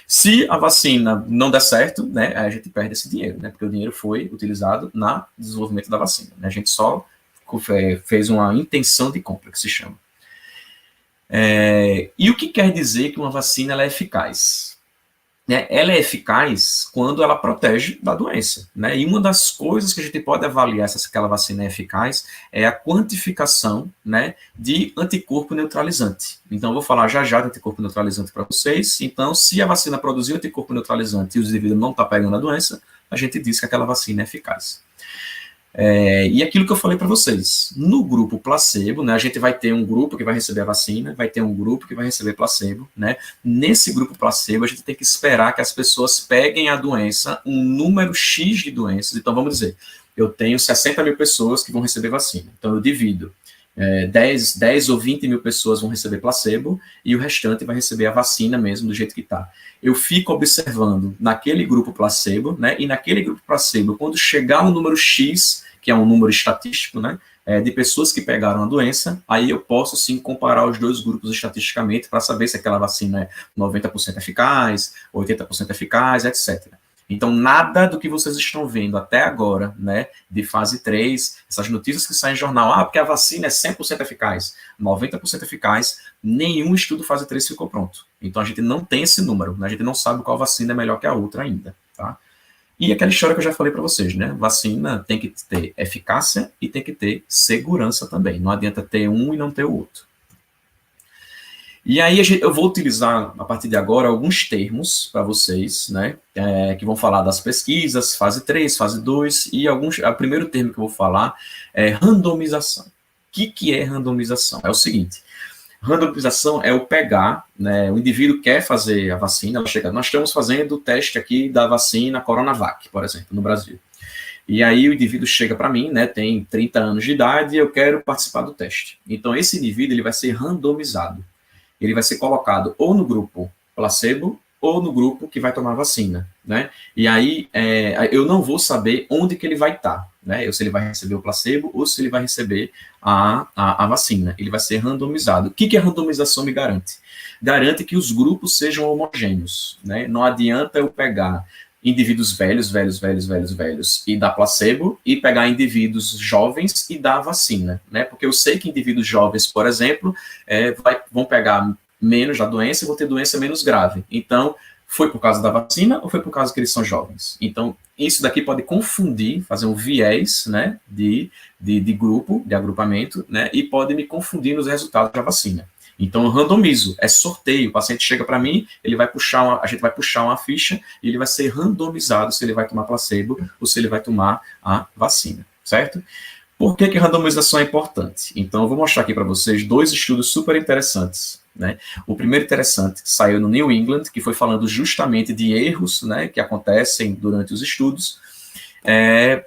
Se a vacina não der certo, né, a gente perde esse dinheiro, né, porque o dinheiro foi utilizado no desenvolvimento da vacina, né? A gente só fez uma intenção de compra, que se chama. E o que quer dizer que uma vacina ela é eficaz? Ela é eficaz quando ela protege da doença, né? E uma das coisas que a gente pode avaliar se aquela vacina é eficaz é a quantificação, né, de anticorpo neutralizante. Então, eu vou falar já de anticorpo neutralizante para vocês. Então, se a vacina produzir anticorpo neutralizante e o indivíduo não está pegando a doença, a gente diz que aquela vacina é eficaz. E aquilo que eu falei para vocês, no grupo placebo, né, a gente vai ter um grupo que vai receber a vacina, vai ter um grupo que vai receber placebo, né? Nesse grupo placebo, a gente tem que esperar que as pessoas peguem a doença, um número X de doenças. Então, vamos dizer, eu tenho 60 mil pessoas que vão receber vacina, então eu divido 10 ou 20 mil pessoas vão receber placebo e o restante vai receber a vacina mesmo, do jeito que está. Eu fico observando naquele grupo placebo, né, e naquele grupo placebo, quando chegar um número X, que é um número estatístico, né, de pessoas que pegaram a doença, aí eu posso sim comparar os dois grupos estatisticamente para saber se aquela vacina é 90% eficaz, 80% eficaz, etc. Então, nada do que vocês estão vendo até agora, né, de fase 3, essas notícias que saem em jornal, porque a vacina é 100% eficaz, 90% eficaz, nenhum estudo fase 3 ficou pronto. Então, a gente não tem esse número, né, a gente não sabe qual vacina é melhor que a outra ainda, tá? E aquela história que eu já falei para vocês, né, vacina tem que ter eficácia e tem que ter segurança também, não adianta ter um e não ter o outro. E aí eu vou utilizar, a partir de agora, alguns termos para vocês, né, que vão falar das pesquisas, fase 3, fase 2, e o primeiro termo que eu vou falar é randomização. O que é randomização? É o seguinte, randomização é o pegar, né, o indivíduo quer fazer a vacina, nós estamos fazendo o teste aqui da vacina Coronavac, por exemplo, no Brasil. E aí o indivíduo chega para mim, né, tem 30 anos de idade e eu quero participar do teste. Então esse indivíduo ele vai ser randomizado. Ele vai ser colocado ou no grupo placebo ou no grupo que vai tomar vacina, né? E aí eu não vou saber onde que ele vai estar, né? Se ele vai receber o placebo ou se ele vai receber a vacina. Ele vai ser randomizado. O que a randomização me garante? Garante que os grupos sejam homogêneos, né? Não adianta eu pegar indivíduos velhos e dar placebo e pegar indivíduos jovens e dar vacina, né? Porque eu sei que indivíduos jovens, por exemplo, vão pegar menos da doença e vão ter doença menos grave. Então, foi por causa da vacina ou foi por causa que eles são jovens? Então, isso daqui pode confundir, fazer um viés, né, de grupo, de agrupamento, né, e pode me confundir nos resultados da vacina. Então, eu randomizo, é sorteio. O paciente chega para mim, a gente vai puxar uma ficha e ele vai ser randomizado se ele vai tomar placebo ou se ele vai tomar a vacina, certo? Por que a randomização é importante? Então, eu vou mostrar aqui para vocês 2 estudos super interessantes, né? O primeiro interessante saiu no New England, que foi falando justamente de erros, né, que acontecem durante os estudos,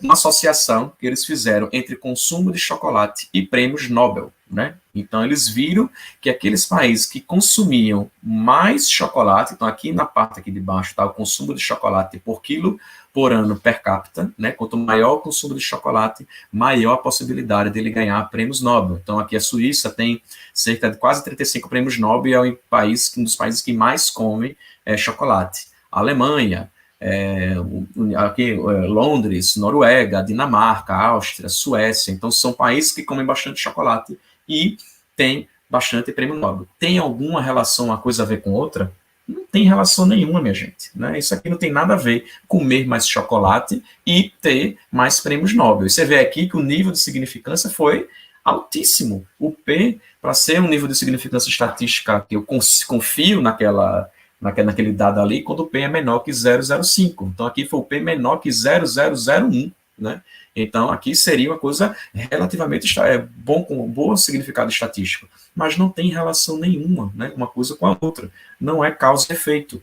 uma associação que eles fizeram entre consumo de chocolate e prêmios Nobel, né? Então, eles viram que aqueles países que consumiam mais chocolate, então aqui na parte aqui de baixo está o consumo de chocolate por quilo por ano per capita, né? Quanto maior o consumo de chocolate, maior a possibilidade dele ganhar prêmios Nobel. Então, aqui a Suíça tem cerca de quase 35 prêmios Nobel, é um dos países que mais come chocolate. A Alemanha, aqui, Londres, Noruega, Dinamarca, Áustria, Suécia. Então, são países que comem bastante chocolate e tem bastante prêmio Nobel. Tem alguma relação, uma coisa a ver com outra? Não tem relação nenhuma, minha gente, né? Isso aqui não tem nada a ver comer mais chocolate e ter mais prêmios Nobel. E você vê aqui que o nível de significância foi altíssimo. O P, para ser um nível de significância estatística que eu confio naquele dado ali, quando o P é menor que 0,05. Então, aqui foi o P menor que 0,001, né? Então, aqui seria uma coisa relativamente com bom significado estatístico, mas não tem relação nenhuma, né, uma coisa com a outra. Não é causa e efeito.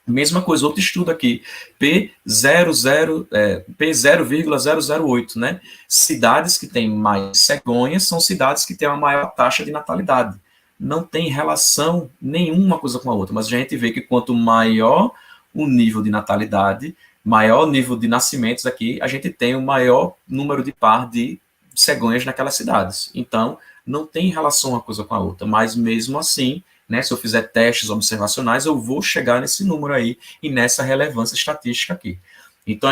Mesma coisa, outro estudo aqui, P0,008, né? Cidades que têm mais cegonhas são cidades que têm uma maior taxa de natalidade. Não tem relação nenhuma coisa com a outra, mas a gente vê que quanto maior o nível de natalidade, maior nível de nascimentos aqui, a gente tem o maior número de par de cegonhas naquelas cidades. Então, não tem relação uma coisa com a outra, mas mesmo assim, né, se eu fizer testes observacionais, eu vou chegar nesse número aí e nessa relevância estatística aqui. Então,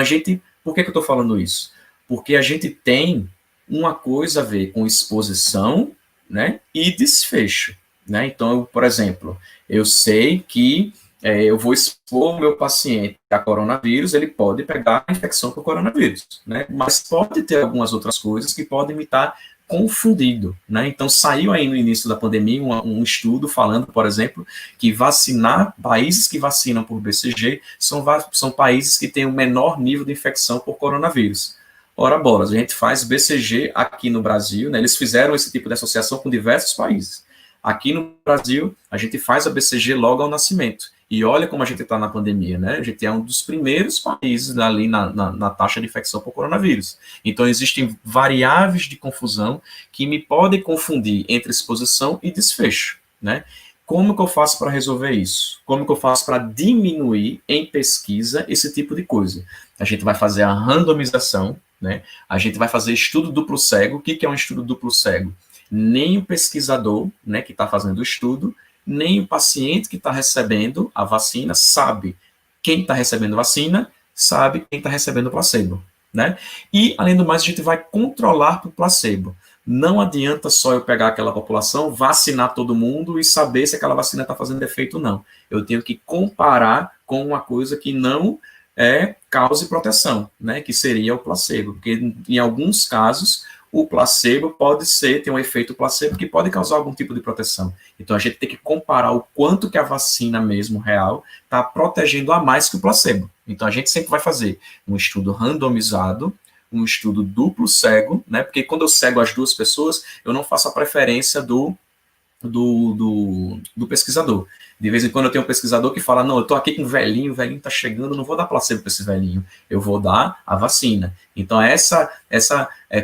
por que eu estou falando isso? Porque a gente tem uma coisa a ver com exposição, né, e desfecho, né? Então, por exemplo, eu sei que eu vou expor o meu paciente a coronavírus, ele pode pegar a infecção por coronavírus, né? Mas pode ter algumas outras coisas que podem me estar confundindo, né? Então, saiu aí no início da pandemia um estudo falando, por exemplo, que países que vacinam por BCG são países que têm o menor nível de infecção por coronavírus. Ora, bolas, a gente faz BCG aqui no Brasil, né? Eles fizeram esse tipo de associação com diversos países. Aqui no Brasil, a gente faz a BCG logo ao nascimento. E olha como a gente está na pandemia, né? A gente é um dos primeiros países ali na taxa de infecção por coronavírus. Então, existem variáveis de confusão que me podem confundir entre exposição e desfecho, né? Como que eu faço para resolver isso? Como que eu faço para diminuir em pesquisa esse tipo de coisa? A gente vai fazer a randomização, né? A gente vai fazer estudo duplo cego. O que é um estudo duplo cego? Nem o pesquisador, né, que está fazendo o estudo, nem o paciente que está recebendo a vacina sabe quem está recebendo vacina, sabe quem está recebendo placebo, né? E, além do mais, a gente vai controlar por placebo. Não adianta só eu pegar aquela população, vacinar todo mundo e saber se aquela vacina está fazendo efeito ou não. Eu tenho que comparar com uma coisa que não cause proteção, né? Que seria o placebo. Porque, em alguns casos, o placebo pode ter um efeito placebo que pode causar algum tipo de proteção. Então, a gente tem que comparar o quanto que a vacina mesmo real está protegendo a mais que o placebo. Então, a gente sempre vai fazer um estudo randomizado, um estudo duplo cego, né? Porque quando eu cego as duas pessoas, eu não faço a preferência do pesquisador. De vez em quando eu tenho um pesquisador que fala, não, eu estou aqui com o velhinho está chegando, não vou dar placebo para esse velhinho, eu vou dar a vacina. Então, essa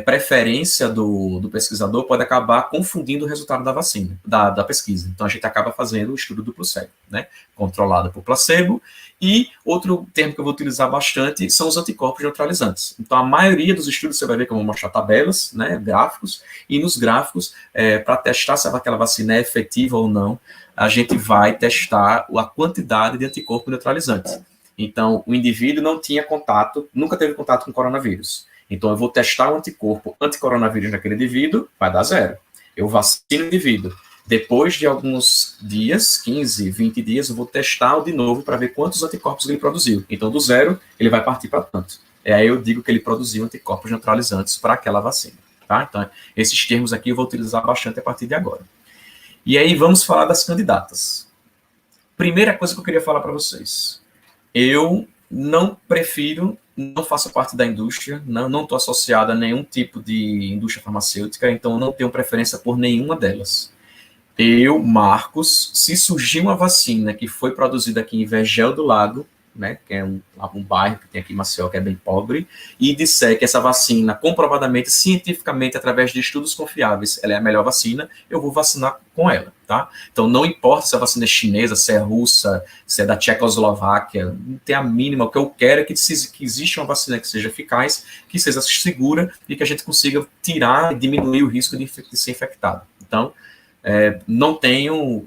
preferência do pesquisador pode acabar confundindo o resultado da vacina, da pesquisa. Então, a gente acaba fazendo o estudo duplo cego, né? Controlado por placebo. E outro termo que eu vou utilizar bastante são os anticorpos neutralizantes. Então, a maioria dos estudos, você vai ver que eu vou mostrar tabelas, né, gráficos, e nos gráficos, para testar se aquela vacina é efetiva ou não, a gente vai testar a quantidade de anticorpo neutralizante. Então, o indivíduo não tinha contato, nunca teve contato com coronavírus. Então, eu vou testar o anticorpo anticoronavírus naquele indivíduo, vai dar 0. Eu vacino o indivíduo. Depois de alguns dias, 15, 20 dias, eu vou testá-lo de novo para ver quantos anticorpos ele produziu. Então, do 0, ele vai partir para tanto. Aí eu digo que ele produziu anticorpos neutralizantes para aquela vacina. Tá? Então, esses termos aqui eu vou utilizar bastante a partir de agora. E aí, vamos falar das candidatas. Primeira coisa que eu queria falar para vocês. Eu não faço parte da indústria, não estou associado a nenhum tipo de indústria farmacêutica, então não tenho preferência por nenhuma delas. Eu, Marcos, se surgir uma vacina que foi produzida aqui em Vergel do Lago, né, que é um bairro que tem aqui em Maceió, que é bem pobre, e disser que essa vacina, comprovadamente, cientificamente, através de estudos confiáveis, ela é a melhor vacina, eu vou vacinar com ela, tá? Então, não importa se a vacina é chinesa, se é russa, se é da Tchecoslováquia, não tem a mínima. O que eu quero é que exista uma vacina que seja eficaz, que seja segura e que a gente consiga tirar e diminuir o risco de ser infectado. Então, não tenho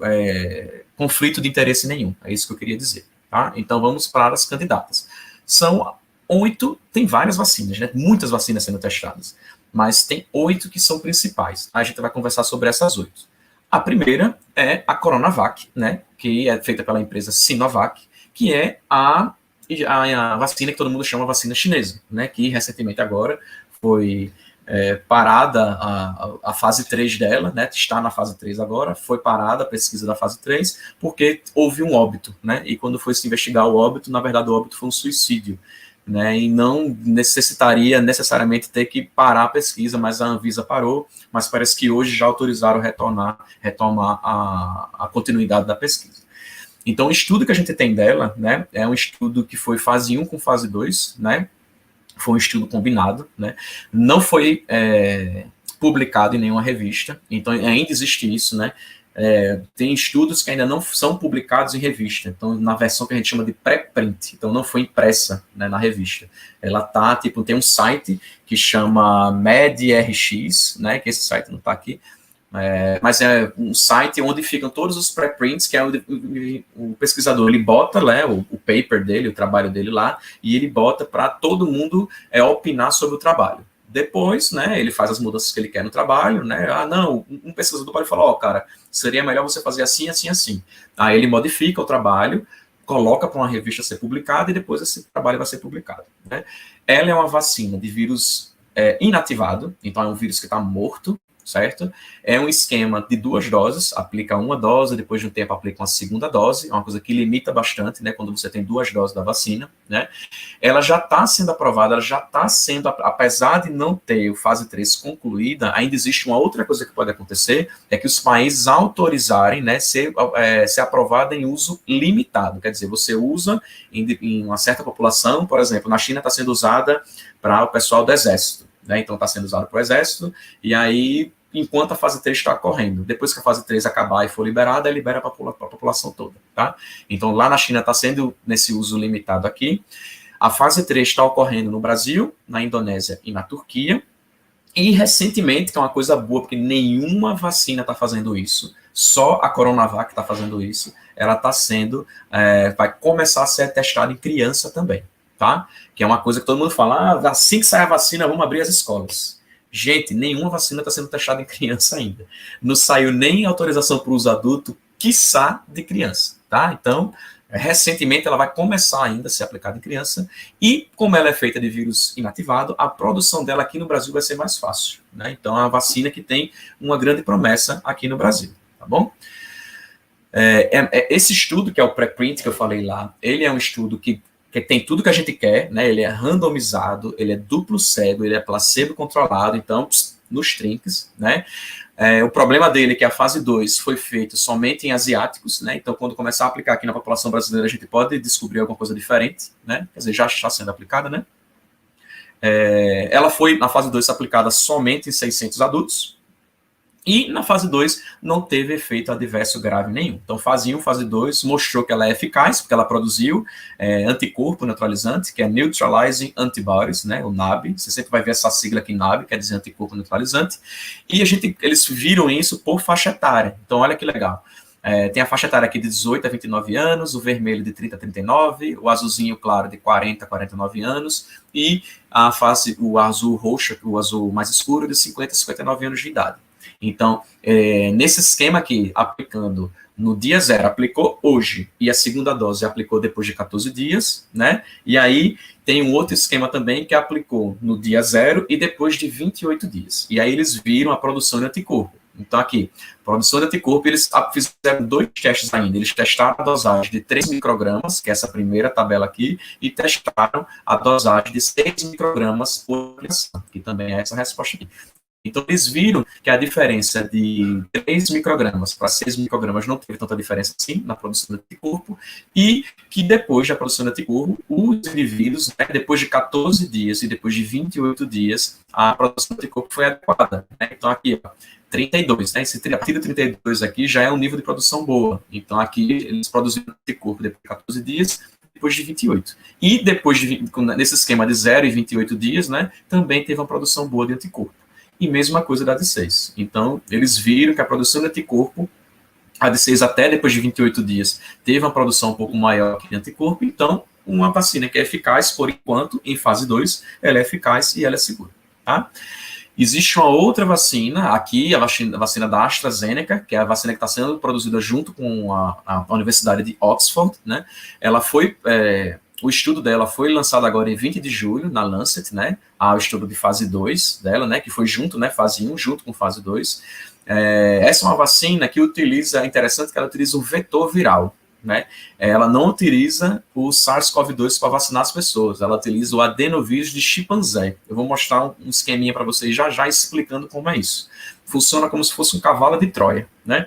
conflito de interesse nenhum, é isso que eu queria dizer. Tá? Então, vamos para as candidatas. São 8, tem várias vacinas, né? Muitas vacinas sendo testadas, mas tem 8 que são principais. A gente vai conversar sobre essas 8. A primeira é a Coronavac, né? Que é feita pela empresa Sinovac, que é a vacina que todo mundo chama vacina chinesa, né? Que recentemente agora foi parada a fase 3 dela, né, está na fase 3 agora, foi parada a pesquisa da fase 3, porque houve um óbito, né, e quando foi se investigar o óbito, na verdade o óbito foi um suicídio, né, e não necessitaria necessariamente ter que parar a pesquisa, mas a Anvisa parou, mas parece que hoje já autorizaram retomar a continuidade da pesquisa. Então, o estudo que a gente tem dela, né, é um estudo que foi fase 1 com fase 2, né, foi um estudo combinado, né? Não foi publicado em nenhuma revista, então ainda existe isso, né? Tem estudos que ainda não são publicados em revista, então na versão que a gente chama de pré-print, então não foi impressa, né, na revista. Ela tá, tem um site que chama MedRx, né? Que esse site não está aqui, mas é um site onde ficam todos os preprints, que é o pesquisador, ele bota, né, o paper dele, o trabalho dele lá, e ele bota para todo mundo opinar sobre o trabalho. Depois, né, ele faz as mudanças que ele quer no trabalho, né, não, um pesquisador pode falar, cara, seria melhor você fazer assim, assim, assim. Aí ele modifica o trabalho, coloca para uma revista ser publicada, e depois esse trabalho vai ser publicado, né. Ela é uma vacina de vírus inativado, então é um vírus que está morto, certo? É um esquema de 2 doses, aplica uma dose, depois de um tempo aplica uma segunda dose, é uma coisa que limita bastante, né, quando você tem 2 doses da vacina, né? Ela já está sendo aprovada, ela já está sendo, apesar de não ter o fase 3 concluída, ainda existe uma outra coisa que pode acontecer, é que os países autorizarem, né, ser aprovada em uso limitado, quer dizer, você usa em uma certa população, por exemplo, na China está sendo usada para o pessoal do exército, né, então está sendo usado para o exército, e aí, enquanto a fase 3 está correndo, depois que a fase 3 acabar e for liberada, libera para a população toda, tá? Então, lá na China está sendo nesse uso limitado aqui. A fase 3 está ocorrendo no Brasil, na Indonésia e na Turquia. E, recentemente, que é uma coisa boa, porque nenhuma vacina está fazendo isso, só a Coronavac está fazendo isso, ela está sendo, vai começar a ser testada em criança também, tá? Que é uma coisa que todo mundo fala, assim que sair a vacina, vamos abrir as escolas. Gente, nenhuma vacina está sendo testada em criança ainda. Não saiu nem autorização para o uso adulto, quiçá de criança, tá? Então, recentemente ela vai começar ainda a ser aplicada em criança e, como ela é feita de vírus inativado, a produção dela aqui no Brasil vai ser mais fácil, né? Então, é uma vacina que tem uma grande promessa aqui no Brasil, tá bom? Esse estudo, que é o preprint que eu falei lá, ele é um estudo que tem tudo que a gente quer, né? Ele é randomizado, ele é duplo cego, ele é placebo controlado, então, nos trinques, né? O problema dele é que a fase 2 foi feita somente em asiáticos, né? Então, quando começar a aplicar aqui na população brasileira, a gente pode descobrir alguma coisa diferente, né? Quer dizer, já está sendo aplicada, né? Ela foi, na fase 2, aplicada somente em 600 adultos, e na fase 2 não teve efeito adverso grave nenhum. Então, fase 1, fase 2 mostrou que ela é eficaz, porque ela produziu anticorpo neutralizante, que é Neutralizing Antibodies, né, o NAB. Você sempre vai ver essa sigla aqui, NAB, quer dizer anticorpo neutralizante. E eles viram isso por faixa etária. Então, olha que legal. Tem a faixa etária aqui de 18 a 29 anos, o vermelho de 30 a 39, o azulzinho claro de 40 a 49 anos, e o azul roxo, o azul mais escuro, de 50 a 59 anos de idade. Então, nesse esquema aqui, aplicando no dia 0, aplicou hoje, e a segunda dose aplicou depois de 14 dias, né? E aí tem um outro esquema também que aplicou no dia 0 e depois de 28 dias. E aí eles viram a produção de anticorpo. Então, aqui, produção de anticorpo, eles fizeram 2 testes ainda. Eles testaram a dosagem de 3 microgramas, que é essa primeira tabela aqui, e testaram a dosagem de 6 microgramas por aplicação, que também é essa resposta aqui. Então, eles viram que a diferença de 3 microgramas para 6 microgramas não teve tanta diferença assim na produção de anticorpo, e que depois da produção de anticorpo, os indivíduos, né, depois de 14 dias e depois de 28 dias, a produção de anticorpo foi adequada. Né? Então, aqui, ó, 32, né? Esse 32 aqui já é um nível de produção boa. Então, aqui, eles produziram anticorpo depois de 14 dias, depois de 28. E depois nesse esquema de 0 e 28 dias, né, também teve uma produção boa de anticorpo. E mesma coisa da de 6. Então, eles viram que a produção de anticorpo, a de 6 até depois de 28 dias, teve uma produção um pouco maior que de anticorpo. Então, uma vacina que é eficaz, por enquanto, em fase 2, ela é eficaz e ela é segura. Tá? Existe uma outra vacina, aqui, a vacina da AstraZeneca, que é a vacina que está sendo produzida junto com a Universidade de Oxford, né? Ela foi... O estudo dela foi lançado agora em 20 de julho, na Lancet, né? O estudo de fase 2 dela, né? Que foi junto, né? Fase 1, junto com fase 2. Essa é uma vacina que utiliza, é interessante que ela utiliza um vetor viral, né? Ela não utiliza o SARS-CoV-2 para vacinar as pessoas, ela utiliza o adenovírus de chimpanzé. Eu vou mostrar um esqueminha para vocês já explicando como é isso. Funciona como se fosse um cavalo de Troia, né?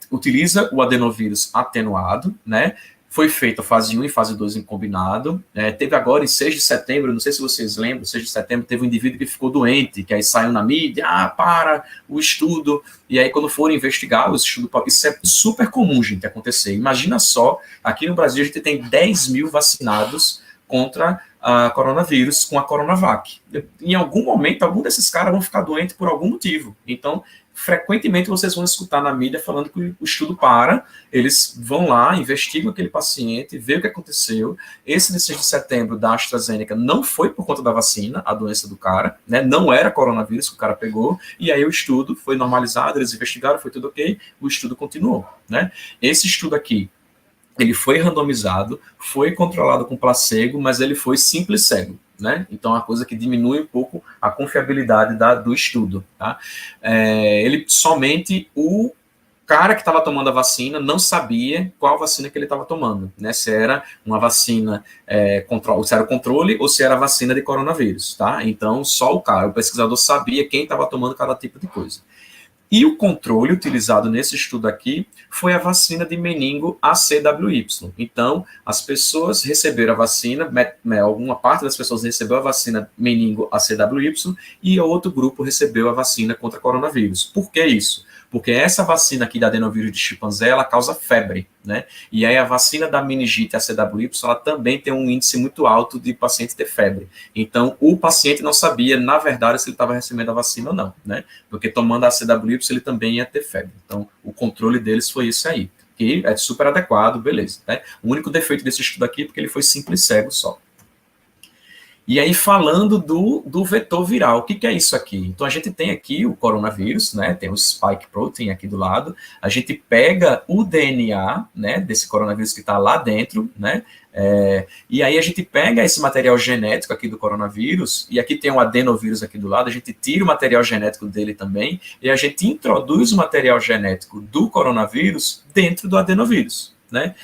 Utiliza o adenovírus atenuado, né? Foi feita fase 1 e fase 2 em combinado. Teve agora, em 6 de setembro, não sei se vocês lembram, 6 de setembro teve um indivíduo que ficou doente, que aí saiu na mídia, para o estudo, e aí quando foram investigar o estudo, isso é super comum, gente, acontecer. Imagina só, aqui no Brasil a gente tem 10 mil vacinados contra a coronavírus com a Coronavac. Em algum momento, algum desses caras vão ficar doentes por algum motivo. Então, frequentemente vocês vão escutar na mídia falando que o estudo para, eles vão lá, investigam aquele paciente, vê o que aconteceu. Esse de 6 de setembro da AstraZeneca não foi por conta da vacina, a doença do cara, né? Não era coronavírus que o cara pegou, e aí o estudo foi normalizado, eles investigaram, foi tudo ok, o estudo continuou, né? Esse estudo aqui, ele foi randomizado, foi controlado com placebo, mas ele foi simples cego. né? Então, é uma coisa que diminui um pouco a confiabilidade do estudo, tá? Ele somente o cara que estava tomando a vacina não sabia qual vacina que ele estava tomando, né? Se era uma vacina se era o controle ou se era a vacina de coronavírus, tá? Então, só o pesquisador sabia quem estava tomando cada tipo de coisa. E o controle utilizado nesse estudo aqui foi a vacina de meningo ACWY. Então, as pessoas receberam a vacina, alguma parte das pessoas recebeu a vacina meningo ACWY e outro grupo recebeu a vacina contra coronavírus. Por que isso? Porque essa vacina aqui da adenovírus de chimpanzé, ela causa febre, né? E aí a vacina da meningite ACWY, ela também tem um índice muito alto de paciente ter febre. Então, o paciente não sabia, na verdade, se ele estava recebendo a vacina ou não, né? Porque tomando a ACWY, ele também ia ter febre. Então, o controle deles foi isso aí, que é super adequado, beleza, né? O único defeito desse estudo aqui é porque ele foi simples cego só. E aí, falando do vetor viral, o que é isso aqui? Então, a gente tem aqui o coronavírus, né? Tem o spike protein aqui do lado. A gente pega o DNA, né? Desse coronavírus que está lá dentro, né? E aí a gente pega esse material genético aqui do coronavírus, e aqui tem um adenovírus aqui do lado, a gente tira o material genético dele também, e a gente introduz o material genético do coronavírus dentro do adenovírus, né?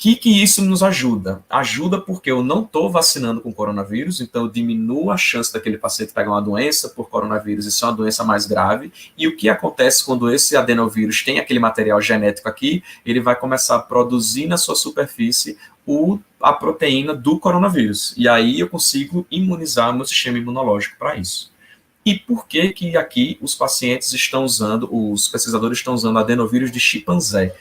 Que isso nos ajuda? Ajuda porque eu não estou vacinando com coronavírus, então eu diminuo a chance daquele paciente pegar uma doença por coronavírus e ser uma doença mais grave. E o que acontece quando esse adenovírus tem aquele material genético aqui? Ele vai começar a produzir na sua superfície a proteína do coronavírus. E aí eu consigo imunizar o meu sistema imunológico para isso. E por que aqui os pacientes estão usando, os pesquisadores estão usando adenovírus de chimpanzé?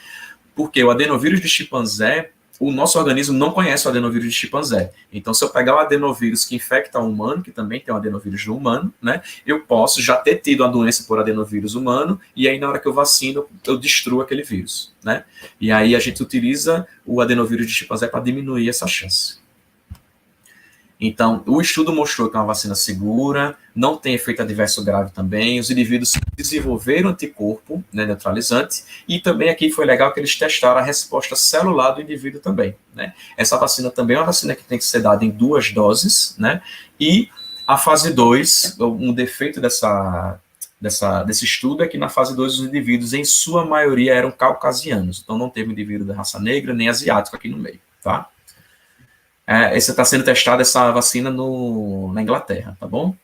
Porque o adenovírus de chimpanzé, o nosso organismo não conhece o adenovírus de chimpanzé. Então, se eu pegar o adenovírus que infecta um humano, que também tem o adenovírus do humano, né, eu posso já ter tido a doença por adenovírus humano, e aí na hora que eu vacino, eu destruo aquele vírus, né? E aí a gente utiliza o adenovírus de chimpanzé para diminuir essa chance. Então, o estudo mostrou que é uma vacina segura, não tem efeito adverso grave também, os indivíduos desenvolveram anticorpo, né, neutralizante, e também aqui foi legal que eles testaram a resposta celular do indivíduo também, né? Essa vacina também é uma vacina que tem que ser dada em 2 doses, né? E a fase 2, um defeito desse estudo é que na fase 2 os indivíduos, em sua maioria, eram caucasianos, então não teve indivíduo da raça negra nem asiático aqui no meio, tá? Está sendo testada essa vacina na Inglaterra, tá bom?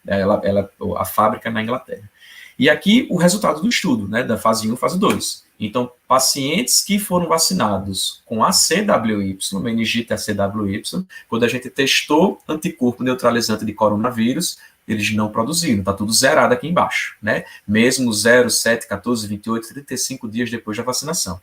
A fábrica é na Inglaterra. E aqui o resultado do estudo, né, da fase 1 e fase 2. Então, pacientes que foram vacinados com ACWY, meningite ACWY, quando a gente testou anticorpo neutralizante de coronavírus, eles não produziram, está tudo zerado aqui embaixo, né? Mesmo 0, 7, 14, 28, 35 dias depois da vacinação.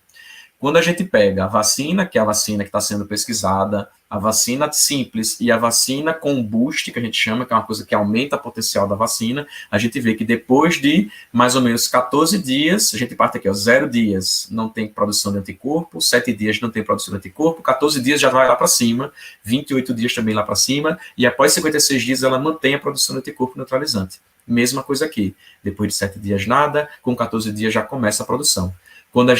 Quando a gente pega a vacina, que é a vacina que está sendo pesquisada, a vacina simples e a vacina com boost, que a gente chama, que é uma coisa que aumenta o potencial da vacina, a gente vê que depois de mais ou menos 14 dias, a gente parte aqui, 0 dias não tem produção de anticorpo, 7 dias não tem produção de anticorpo, 14 dias já vai lá para cima, 28 dias também lá para cima, e após 56 dias ela mantém a produção de anticorpo neutralizante. Mesma coisa aqui, depois de 7 dias nada, com 14 dias já começa a produção.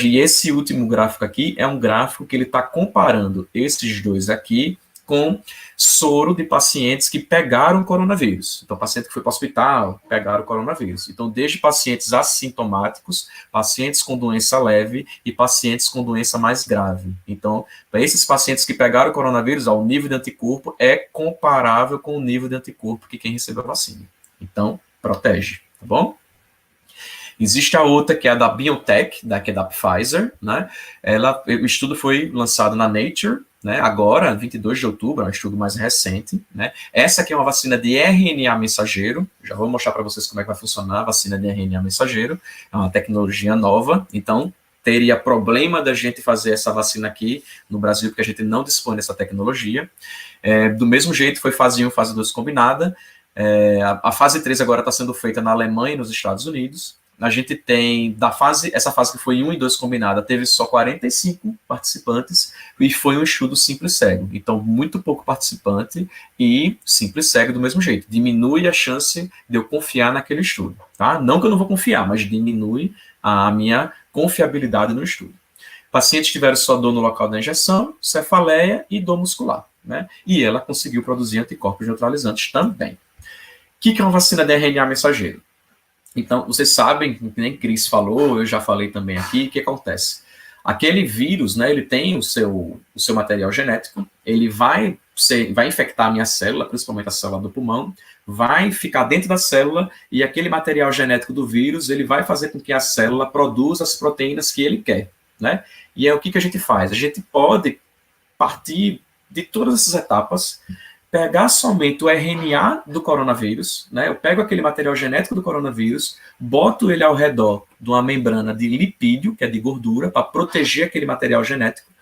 E esse último gráfico aqui é um gráfico que ele está comparando esses dois aqui com soro de pacientes que pegaram coronavírus. Então, paciente que foi para o hospital, pegaram coronavírus. Então, desde pacientes assintomáticos, pacientes com doença leve e pacientes com doença mais grave. Então, para esses pacientes que pegaram coronavírus, o nível de anticorpo é comparável com o nível de anticorpo que quem recebeu a vacina. Então, protege, tá bom? Existe a outra, que é a da BioNTech, que é da Pfizer, né? O estudo foi lançado na Nature, né? Agora, 22 de outubro, é um estudo mais recente, né? Essa aqui é uma vacina de RNA mensageiro, já vou mostrar para vocês como é que vai funcionar a vacina de RNA mensageiro, é uma tecnologia nova, então teria problema da gente fazer essa vacina aqui no Brasil, porque a gente não dispõe dessa tecnologia. Do mesmo jeito, foi fase 1 e fase 2 combinada. A fase 3 agora está sendo feita na Alemanha e nos Estados Unidos. A gente tem, essa fase que foi 1 e 2 combinada, teve só 45 participantes e foi um estudo simples cego. Então, muito pouco participante e simples cego do mesmo jeito. Diminui a chance de eu confiar naquele estudo, tá? Não que eu não vou confiar, mas diminui a minha confiabilidade no estudo. Pacientes tiveram só dor no local da injeção, cefaleia e dor muscular, né? E ela conseguiu produzir anticorpos neutralizantes também. O que é uma vacina de RNA mensageiro? Então, vocês sabem, nem Cris falou, eu já falei também aqui, o que acontece? Aquele vírus, né, ele tem o seu material genético, ele vai infectar a minha célula, principalmente a célula do pulmão, vai ficar dentro da célula e aquele material genético do vírus, ele vai fazer com que a célula produza as proteínas que ele quer, né? E é o que a gente faz? A gente pode partir de todas essas etapas, pegar somente o RNA do coronavírus, né? Eu pego aquele material genético do coronavírus, boto ele ao redor de uma membrana de lipídio, que é de gordura, para proteger aquele material genético.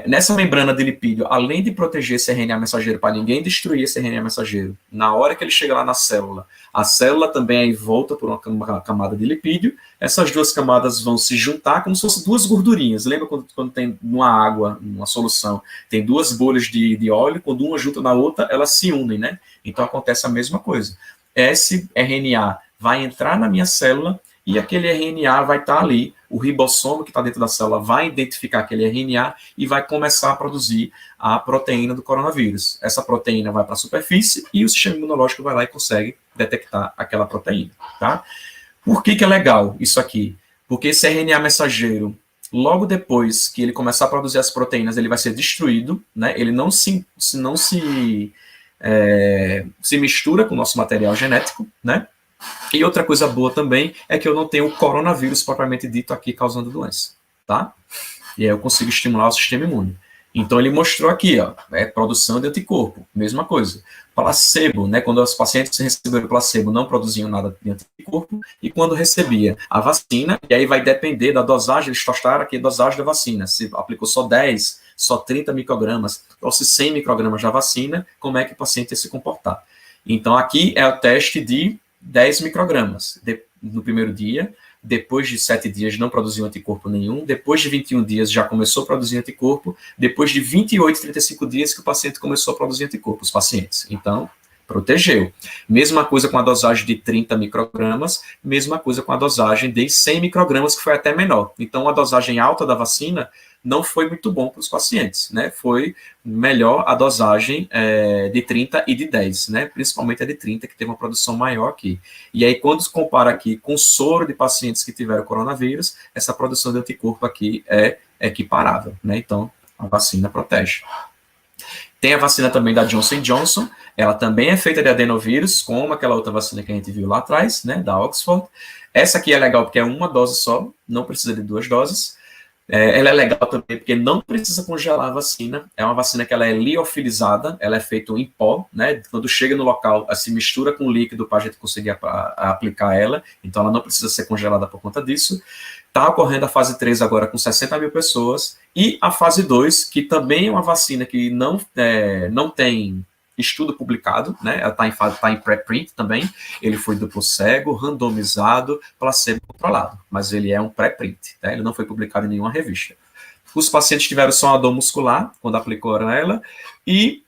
Nessa membrana de lipídio, além de proteger esse RNA mensageiro para ninguém destruir esse RNA mensageiro, na hora que ele chega lá na célula, a célula também é envolta por uma camada de lipídio, essas duas camadas vão se juntar como se fossem duas gordurinhas. Lembra quando tem numa água, numa solução, tem duas bolhas de óleo, quando uma junta na outra, elas se unem, né? Então acontece a mesma coisa. Esse RNA vai entrar na minha célula e aquele RNA vai estar ali, o ribossomo que está dentro da célula vai identificar aquele RNA e vai começar a produzir a proteína do coronavírus. Essa proteína vai para a superfície e o sistema imunológico vai lá e consegue detectar aquela proteína, tá? Por que é legal isso aqui? Porque esse RNA mensageiro, logo depois que ele começar a produzir as proteínas, ele vai ser destruído, né? Ele não se mistura com o nosso material genético, né? E outra coisa boa também é que eu não tenho o coronavírus propriamente dito aqui causando doença, tá? E aí eu consigo estimular o sistema imune. Então ele mostrou aqui, ó, produção de anticorpo, mesma coisa. Placebo, né? Quando os pacientes receberam placebo, não produziam nada de anticorpo, e quando recebia a vacina, e aí vai depender da dosagem, eles testaram aqui a dosagem da vacina, se aplicou só 10, só 30 microgramas, ou se 100 microgramas da vacina, como é que o paciente ia se comportar. Então aqui é o teste de 10 microgramas no primeiro dia, depois de 7 dias não produziu anticorpo nenhum, depois de 21 dias já começou a produzir anticorpo, depois de 28, 35 dias que o paciente começou a produzir anticorpo, os pacientes. Então, protegeu. Mesma coisa com a dosagem de 30 microgramas, mesma coisa com a dosagem de 100 microgramas, que foi até menor. Então, a dosagem alta da vacina não foi muito bom para os pacientes, né? Foi melhor a dosagem de 30 e de 10, né? Principalmente a de 30, que teve uma produção maior aqui. E aí, quando se compara aqui com soro de pacientes que tiveram coronavírus, essa produção de anticorpo aqui é equiparável, né? Então, a vacina protege. Tem a vacina também da Johnson & Johnson, ela também é feita de adenovírus, como aquela outra vacina que a gente viu lá atrás, né? Da Oxford. Essa aqui é legal porque é uma dose só, não precisa de 2 doses. Ela é legal também porque não precisa congelar a vacina, é uma vacina que ela é liofilizada, ela é feita em pó, né? Quando chega no local, ela se mistura com o líquido para a gente conseguir aplicar ela, então ela não precisa ser congelada por conta disso. Está ocorrendo a fase 3 agora com 60 mil pessoas, e a fase 2, que também é uma vacina que não tem estudo publicado, né? Ela está em pré-print também, ele foi duplo cego, randomizado, placebo controlado, mas ele é um pré-print, tá? Ele não foi publicado em nenhuma revista. Os pacientes tiveram só uma dor muscular quando aplicou ela, e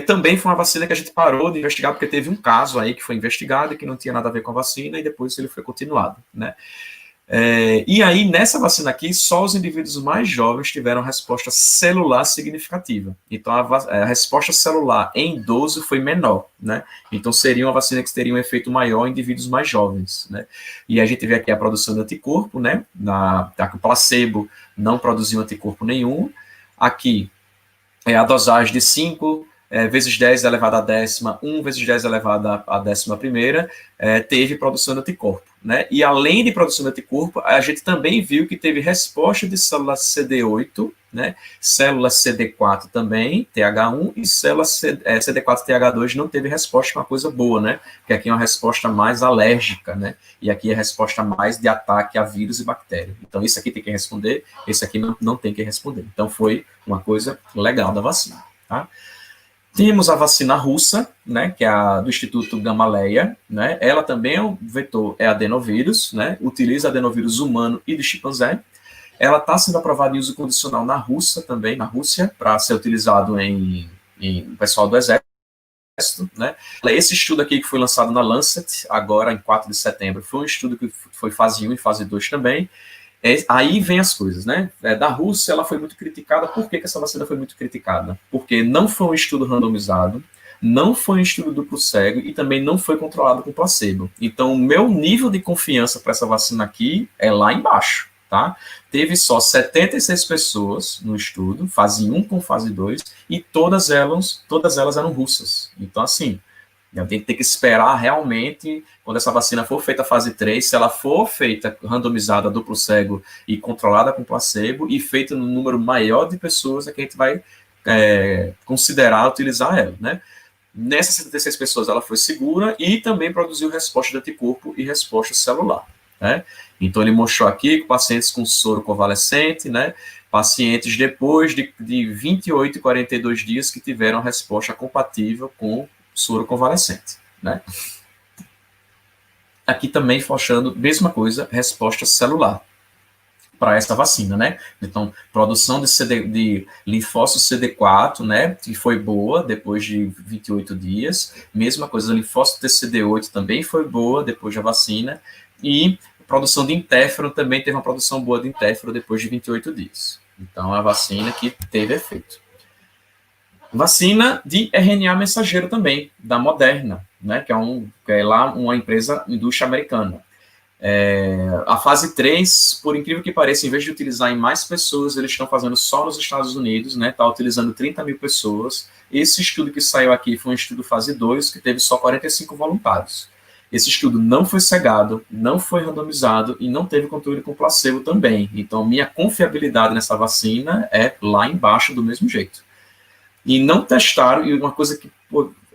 também foi uma vacina que a gente parou de investigar, porque teve um caso aí que foi investigado e que não tinha nada a ver com a vacina, e depois ele foi continuado, né? E aí, nessa vacina aqui, só os indivíduos mais jovens tiveram resposta celular significativa. Então, a resposta celular em idoso foi menor, né? Então, seria uma vacina que teria um efeito maior em indivíduos mais jovens, né? E a gente vê aqui a produção de anticorpo, né? O placebo não produziu anticorpo nenhum. Aqui, a dosagem de 5 vezes 10 elevado à décima, 1 vezes 10 elevado à 11ª, teve produção de anticorpo, né? E além de produção de anticorpo, a gente também viu que teve resposta de células CD8, né? Células CD4 também, TH1, e células CD4 TH2 não teve resposta, que é uma coisa boa, né? Porque aqui é uma resposta mais alérgica, né? E aqui é a resposta mais de ataque a vírus e bactéria. Então, esse aqui tem que responder, esse aqui não tem que responder. Então, foi uma coisa legal da vacina, tá? Temos a vacina russa, né, que é a do Instituto Gamaleya, né, ela também é um vetor, é adenovírus, né, utiliza adenovírus humano e de chimpanzé. Ela está sendo aprovada em uso condicional na Rússia também, na Rússia, para ser utilizado em pessoal do exército, né. Esse estudo aqui que foi lançado na Lancet, agora em 4 de setembro, foi um estudo que foi fase 1 e fase 2 também. Aí vem as coisas, né? Da Rússia, ela foi muito criticada. Por que essa vacina foi muito criticada? Porque não foi um estudo randomizado, não foi um estudo duplo cego e também não foi controlado com placebo. Então, o meu nível de confiança para essa vacina aqui é lá embaixo, tá? Teve só 76 pessoas no estudo, fase 1 com fase 2, e todas elas eram russas. Então, assim, eu tenho que ter que esperar realmente, quando essa vacina for feita fase 3, se ela for feita randomizada, duplo cego e controlada com placebo, e feita no número maior de pessoas, é que a gente vai considerar utilizar ela, né? Nessas 76 pessoas, ela foi segura e também produziu resposta de anticorpo e resposta celular, né? Então, ele mostrou aqui que pacientes com soro convalescente, né? Pacientes depois de 28 e 42 dias que tiveram resposta compatível com soro convalescente, né? Aqui também mostrando, mesma coisa, resposta celular para essa vacina, né? Então, produção de linfócito CD4, né, que foi boa depois de 28 dias, mesma coisa, linfócito TCD8 também foi boa depois da vacina, e produção de interferon também teve uma produção boa de interferon depois de 28 dias. Então, a vacina que teve efeito. Vacina de RNA mensageiro também, da Moderna, né, que é lá uma empresa, indústria americana. A fase 3, por incrível que pareça, em vez de utilizar em mais pessoas, eles estão fazendo só nos Estados Unidos, né? Está utilizando 30 mil pessoas. Esse estudo que saiu aqui foi um estudo fase 2, que teve só 45 voluntários. Esse estudo não foi cegado, não foi randomizado e não teve controle com placebo também. Então, minha confiabilidade nessa vacina é lá embaixo do mesmo jeito. E não testaram, e uma coisa que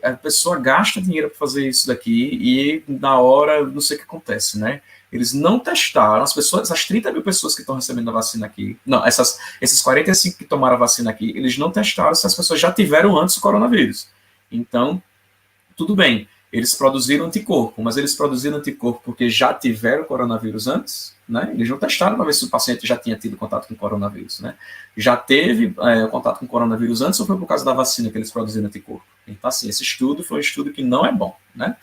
a pessoa gasta dinheiro para fazer isso daqui e na hora, não sei o que acontece, né? Eles não testaram, essas 30 mil pessoas que estão recebendo a vacina aqui, não, esses 45 que tomaram a vacina aqui, eles não testaram se as pessoas já tiveram antes o coronavírus. Então, tudo bem, eles produziram anticorpo, mas eles produziram anticorpo porque já tiveram coronavírus antes, né? Eles não testaram para ver se o paciente já tinha tido contato com coronavírus, né? Já teve contato com coronavírus antes ou foi por causa da vacina que eles produziram anticorpo? Então, assim, esse estudo foi um estudo que não é bom, né?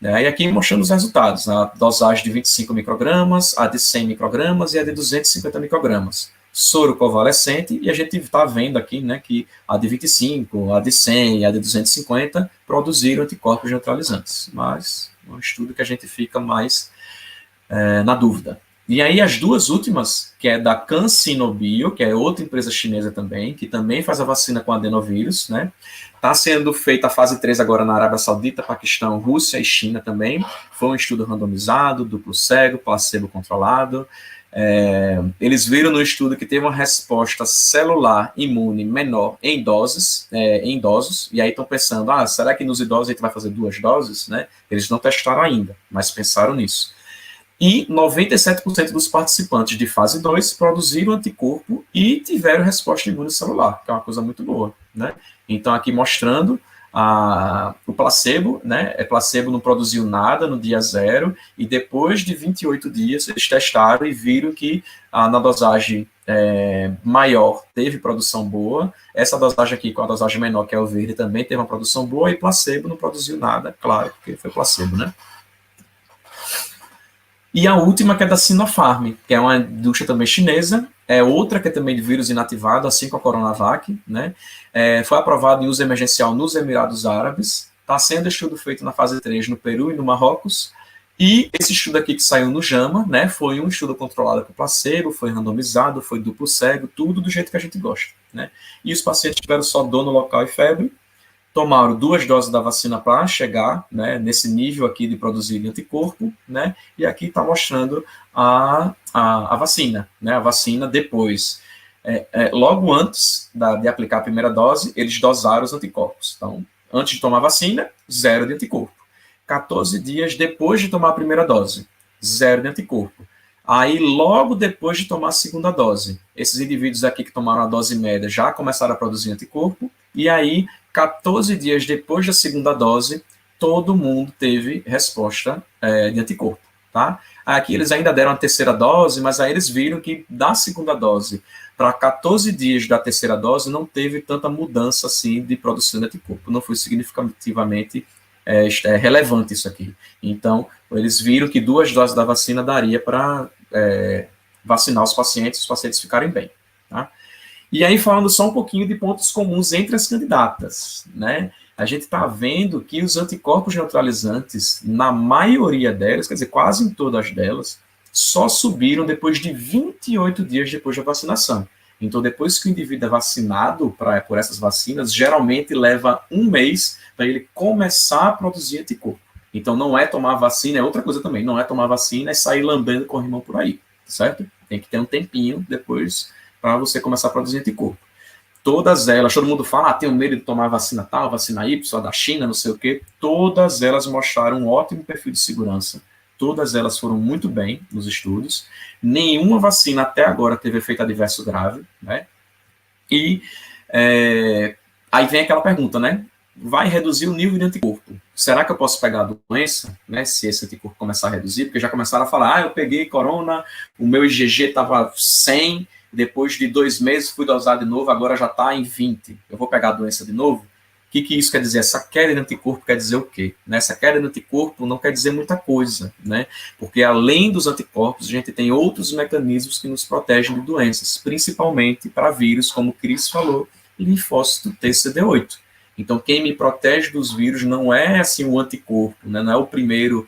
E aqui mostrando os resultados, a dosagem de 25 microgramas, a de 100 microgramas e a de 250 microgramas. Soro convalescente, e a gente está vendo aqui, né, que a de 25, a de 100 e a de 250 produziram anticorpos neutralizantes, mas é um estudo que a gente fica mais na dúvida. E aí as duas últimas, que é da CanSinoBio, que é outra empresa chinesa também, que também faz a vacina com adenovírus, né? Está sendo feita a fase 3 agora na Arábia Saudita, Paquistão, Rússia e China também. Foi um estudo randomizado, duplo cego, placebo controlado. Eles viram no estudo que teve uma resposta celular imune menor em doses, em idosos, e aí estão pensando, será que nos idosos a gente vai fazer 2 doses? Né? Eles não testaram ainda, mas pensaram nisso. E 97% dos participantes de fase 2 produziram anticorpo e tiveram resposta imune celular, que é uma coisa muito boa, né? Então, aqui mostrando o placebo, né? Placebo não produziu nada no dia 0, e depois de 28 dias eles testaram e viram que na dosagem maior teve produção boa, essa dosagem aqui com a dosagem menor, que é o verde, também teve uma produção boa, e placebo não produziu nada, claro, porque foi placebo, né? E a última, que é da Sinopharm, que é uma indústria também chinesa, é outra que é também de vírus inativado, assim como a Coronavac, né? Foi aprovado em uso emergencial nos Emirados Árabes, está sendo estudo feito na fase 3 no Peru e no Marrocos, e esse estudo aqui que saiu no JAMA, né, foi um estudo controlado por placebo, foi randomizado, foi duplo cego, tudo do jeito que a gente gosta, né? E os pacientes tiveram só dor no local e febre, tomaram 2 doses da vacina para chegar, né, nesse nível aqui de produzir anticorpo, né, e aqui está mostrando a vacina, né, a vacina depois, logo antes de aplicar a primeira dose, eles dosaram os anticorpos. Então, antes de tomar a vacina, 0 de anticorpo. 14 dias depois de tomar a primeira dose, 0 de anticorpo. Aí, logo depois de tomar a segunda dose, esses indivíduos aqui que tomaram a dose média já começaram a produzir anticorpo, e aí, 14 dias depois da segunda dose, todo mundo teve resposta de anticorpo, tá? Aqui eles ainda deram a terceira dose, mas aí eles viram que da segunda dose para 14 dias da terceira dose não teve tanta mudança assim de produção de anticorpo, não foi significativamente relevante isso aqui. Então, eles viram que 2 doses da vacina daria para vacinar os pacientes ficarem bem. Tá? E aí, falando só um pouquinho de pontos comuns entre as candidatas, né? A gente está vendo que os anticorpos neutralizantes, na maioria delas, quer dizer, quase em todas delas, só subiram depois de 28 dias depois da vacinação. Então, depois que o indivíduo é vacinado por essas vacinas, geralmente leva um mês para ele começar a produzir anticorpo. Então, não é tomar vacina, é outra coisa também, não é tomar vacina, é sair lambendo corrimão por aí, certo? Tem que ter um tempinho depois para você começar a produzir anticorpo. Todas elas, todo mundo fala, tenho medo de tomar vacina tal, vacina Y, a da China, não sei o quê. Todas elas mostraram um ótimo perfil de segurança. Todas elas foram muito bem nos estudos. Nenhuma vacina até agora teve efeito adverso grave, né? E aí vem aquela pergunta, né? Vai reduzir o nível de anticorpo. Será que eu posso pegar a doença, né? Se esse anticorpo começar a reduzir? Porque já começaram a falar, eu peguei corona, o meu IgG estava 100, depois de 2 meses fui dosar de novo, agora já está em 20. Eu vou pegar a doença de novo? O que isso quer dizer? Essa queda de anticorpo quer dizer o quê? Essa queda de anticorpo não quer dizer muita coisa, né? Porque além dos anticorpos, a gente tem outros mecanismos que nos protegem de doenças, principalmente para vírus, como o Cris falou, linfócito TCD8. Então, quem me protege dos vírus não é assim o anticorpo, né? Não é o primeiro,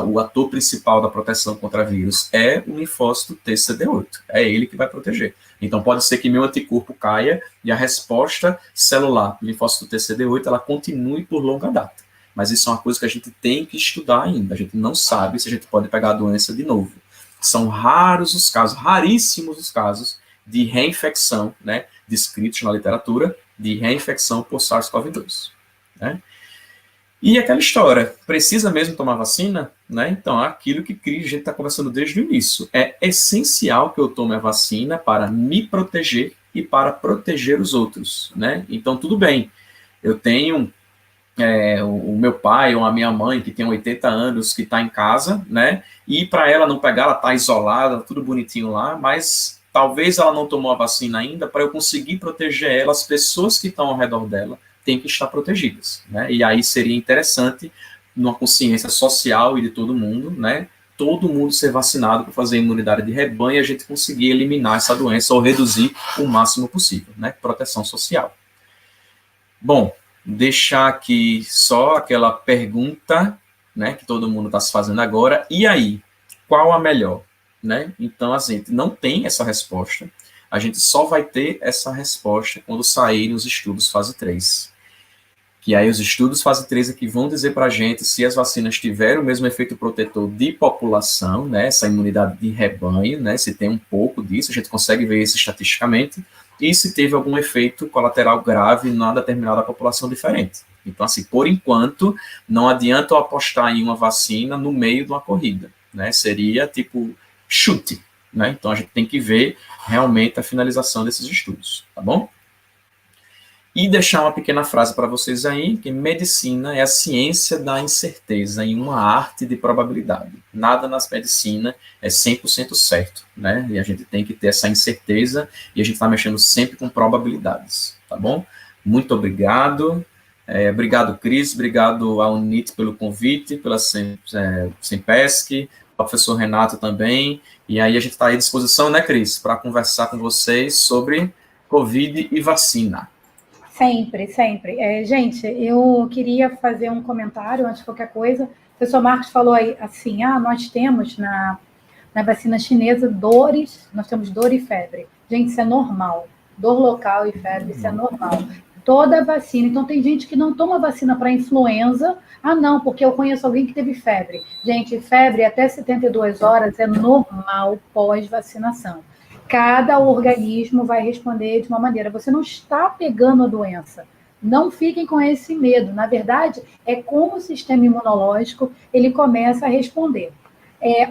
o ator principal da proteção contra vírus, é o linfócito TCD8. É ele que vai proteger. Então, pode ser que meu anticorpo caia e a resposta celular do linfócito TCD8 ela continue por longa data. Mas isso é uma coisa que a gente tem que estudar ainda. A gente não sabe se a gente pode pegar a doença de novo. São raros os casos, raríssimos os casos de reinfecção, né, descritos na literatura, de reinfecção por SARS-CoV-2. Né? E aquela história, precisa mesmo tomar vacina? Né? Então, aquilo que a gente está conversando desde o início. É essencial que eu tome a vacina para me proteger e para proteger os outros. Né? Então, tudo bem, eu tenho o meu pai ou a minha mãe, que tem 80 anos, que está em casa, né? E para ela não pegar, ela está isolada, tudo bonitinho lá, mas talvez ela não tomou a vacina ainda, para eu conseguir proteger ela, as pessoas que estão ao redor dela têm que estar protegidas, né? E aí seria interessante, numa consciência social e de todo mundo, né? Todo mundo ser vacinado para fazer imunidade de rebanho e a gente conseguir eliminar essa doença ou reduzir o máximo possível, né? Proteção social. Bom, deixar aqui só aquela pergunta, né? Que todo mundo está se fazendo agora. E aí, qual a melhor? Né? Então, a gente não tem essa resposta, a gente só vai ter essa resposta quando saírem os estudos fase 3. Que aí os estudos fase 3 é que vão dizer para a gente se as vacinas tiveram o mesmo efeito protetor de população, né? Essa imunidade de rebanho, né? Se tem um pouco disso, a gente consegue ver isso estatisticamente, e se teve algum efeito colateral grave na determinada população diferente. Então, assim, por enquanto, não adianta eu apostar em uma vacina no meio de uma corrida, né? Seria tipo chute, né? Então a gente tem que ver realmente a finalização desses estudos, tá bom? E deixar uma pequena frase para vocês aí, que medicina é a ciência da incerteza em uma arte de probabilidade. Nada nas medicina é 100% certo, né? E a gente tem que ter essa incerteza e a gente está mexendo sempre com probabilidades, tá bom? Muito obrigado. Obrigado, Cris, obrigado à UNIT pelo convite, pela Sempesc, professor Renato também, e aí a gente está à disposição, né, Cris, para conversar com vocês sobre Covid e vacina. Sempre, sempre. Gente, eu queria fazer um comentário antes de qualquer coisa. O professor Marcos falou aí assim, nós temos na vacina chinesa nós temos dor e febre. Gente, isso é normal. Dor local e febre, isso é normal. Toda vacina. Então, tem gente que não toma vacina para influenza. Não, porque eu conheço alguém que teve febre. Gente, febre até 72 horas é normal pós-vacinação. Cada organismo vai responder de uma maneira. Você não está pegando a doença. Não fiquem com esse medo. Na verdade, é como o sistema imunológico ele começa a responder.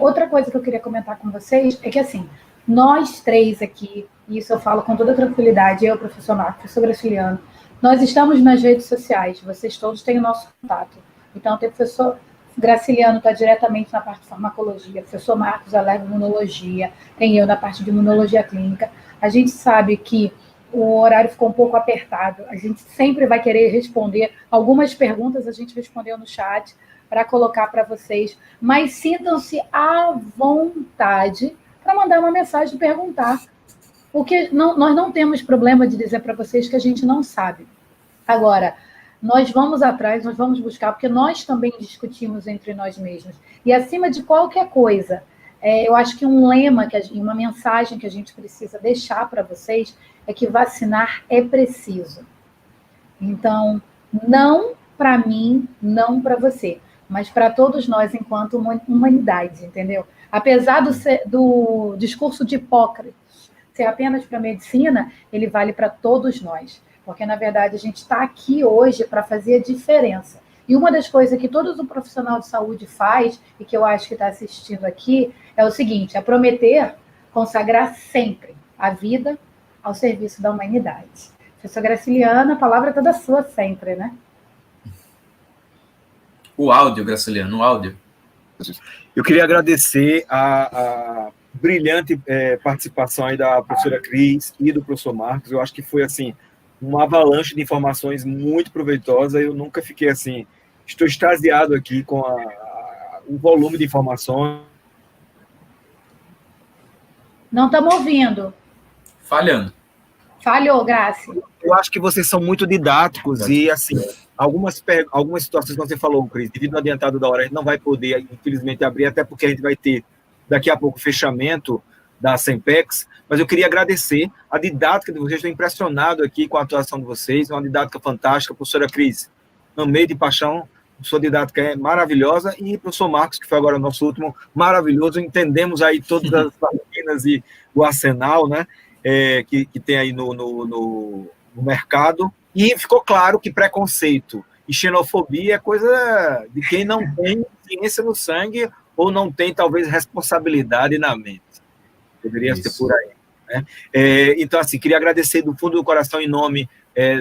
Outra coisa que eu queria comentar com vocês é que, assim, nós três aqui, e isso eu falo com toda tranquilidade, eu, professor Marcos, professor Graciliano, nós estamos nas redes sociais, vocês todos têm o nosso contato. Então, tem o professor Graciliano está diretamente na parte de farmacologia, o professor Marcos leva imunologia, tem eu na parte de imunologia clínica. A gente sabe que o horário ficou um pouco apertado, a gente sempre vai querer responder. Algumas perguntas a gente respondeu no chat para colocar para vocês, mas sintam-se à vontade para mandar uma mensagem e perguntar. Porque nós não temos problema de dizer para vocês que a gente não sabe. Agora, nós vamos atrás, nós vamos buscar, porque nós também discutimos entre nós mesmos. E acima de qualquer coisa, eu acho que um lema, uma mensagem que a gente precisa deixar para vocês é que vacinar é preciso. Então, não para mim, não para você, mas para todos nós enquanto humanidade, entendeu? Apesar do discurso de Hipócrates ser apenas para a medicina, ele vale para todos nós. Porque, na verdade, a gente está aqui hoje para fazer a diferença. E uma das coisas que todo profissional de saúde faz, e que eu acho que está assistindo aqui, é o seguinte, é prometer consagrar sempre a vida ao serviço da humanidade. Professora Graciliana, a palavra é toda sua sempre, né? O áudio, Graciliano, o áudio. Eu queria agradecer a brilhante participação aí da professora Cris e do professor Marcos. Eu acho que foi, assim, uma avalanche de informações muito proveitosa. Eu nunca fiquei assim, estou extasiado aqui com o volume de informações. Não estamos ouvindo. Falhando. Falhou, Graça. Eu acho que vocês são muito didáticos e, assim, algumas situações que você falou, Cris, devido ao adiantado da hora, a gente não vai poder, infelizmente, abrir, até porque a gente vai ter, daqui a pouco, o fechamento da Sempex, mas eu queria agradecer a didática de vocês, estou impressionado aqui com a atuação de vocês, é uma didática fantástica. Professora Cris, amei de paixão, sua didática é maravilhosa, e professor Marcos, que foi agora o nosso último, maravilhoso, entendemos aí todas as vacinas e o arsenal, né, que tem aí no mercado, e ficou claro que preconceito e xenofobia é coisa de quem não tem ciência no sangue ou não tem, talvez, responsabilidade na mente. Deveria ser por aí, né? Então, assim, queria agradecer do fundo do coração em nome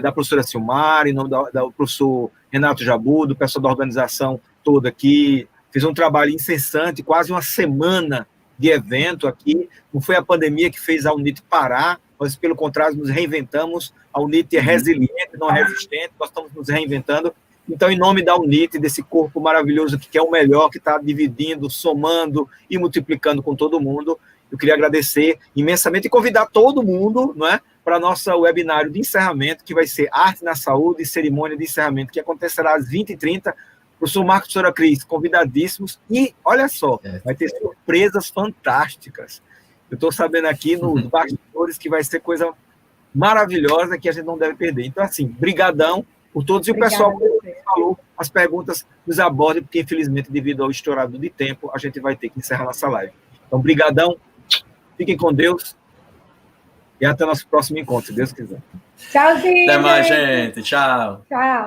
da professora Silmar, em nome do professor Renato Jabu, do pessoal da organização toda aqui. Fiz um trabalho incessante, quase uma semana de evento aqui. Não foi a pandemia que fez a UNIT parar, nós, pelo contrário, nos reinventamos. A UNIT é resiliente, não é resistente, nós estamos nos reinventando. Então, em nome da UNIT, desse corpo maravilhoso que quer o melhor, que está dividindo, somando e multiplicando com todo mundo, eu queria agradecer imensamente e convidar todo mundo, não é, para nosso webinário de encerramento, que vai ser Arte na Saúde e Cerimônia de Encerramento, que acontecerá às 20h30. Professor Marcos e professora Cris, convidadíssimos. E, olha só, vai ter surpresas fantásticas. Eu estou sabendo aqui nos bastidores que vai ser coisa maravilhosa que a gente não deve perder. Então, assim, brigadão por todos. E o pessoal que falou, as perguntas nos abordem, porque, infelizmente, devido ao estourado de tempo, a gente vai ter que encerrar nossa live. Então, brigadão. Fiquem com Deus e até o nosso próximo encontro, se Deus quiser. Tchauzinho. Até mais, gente. Tchau. Tchau.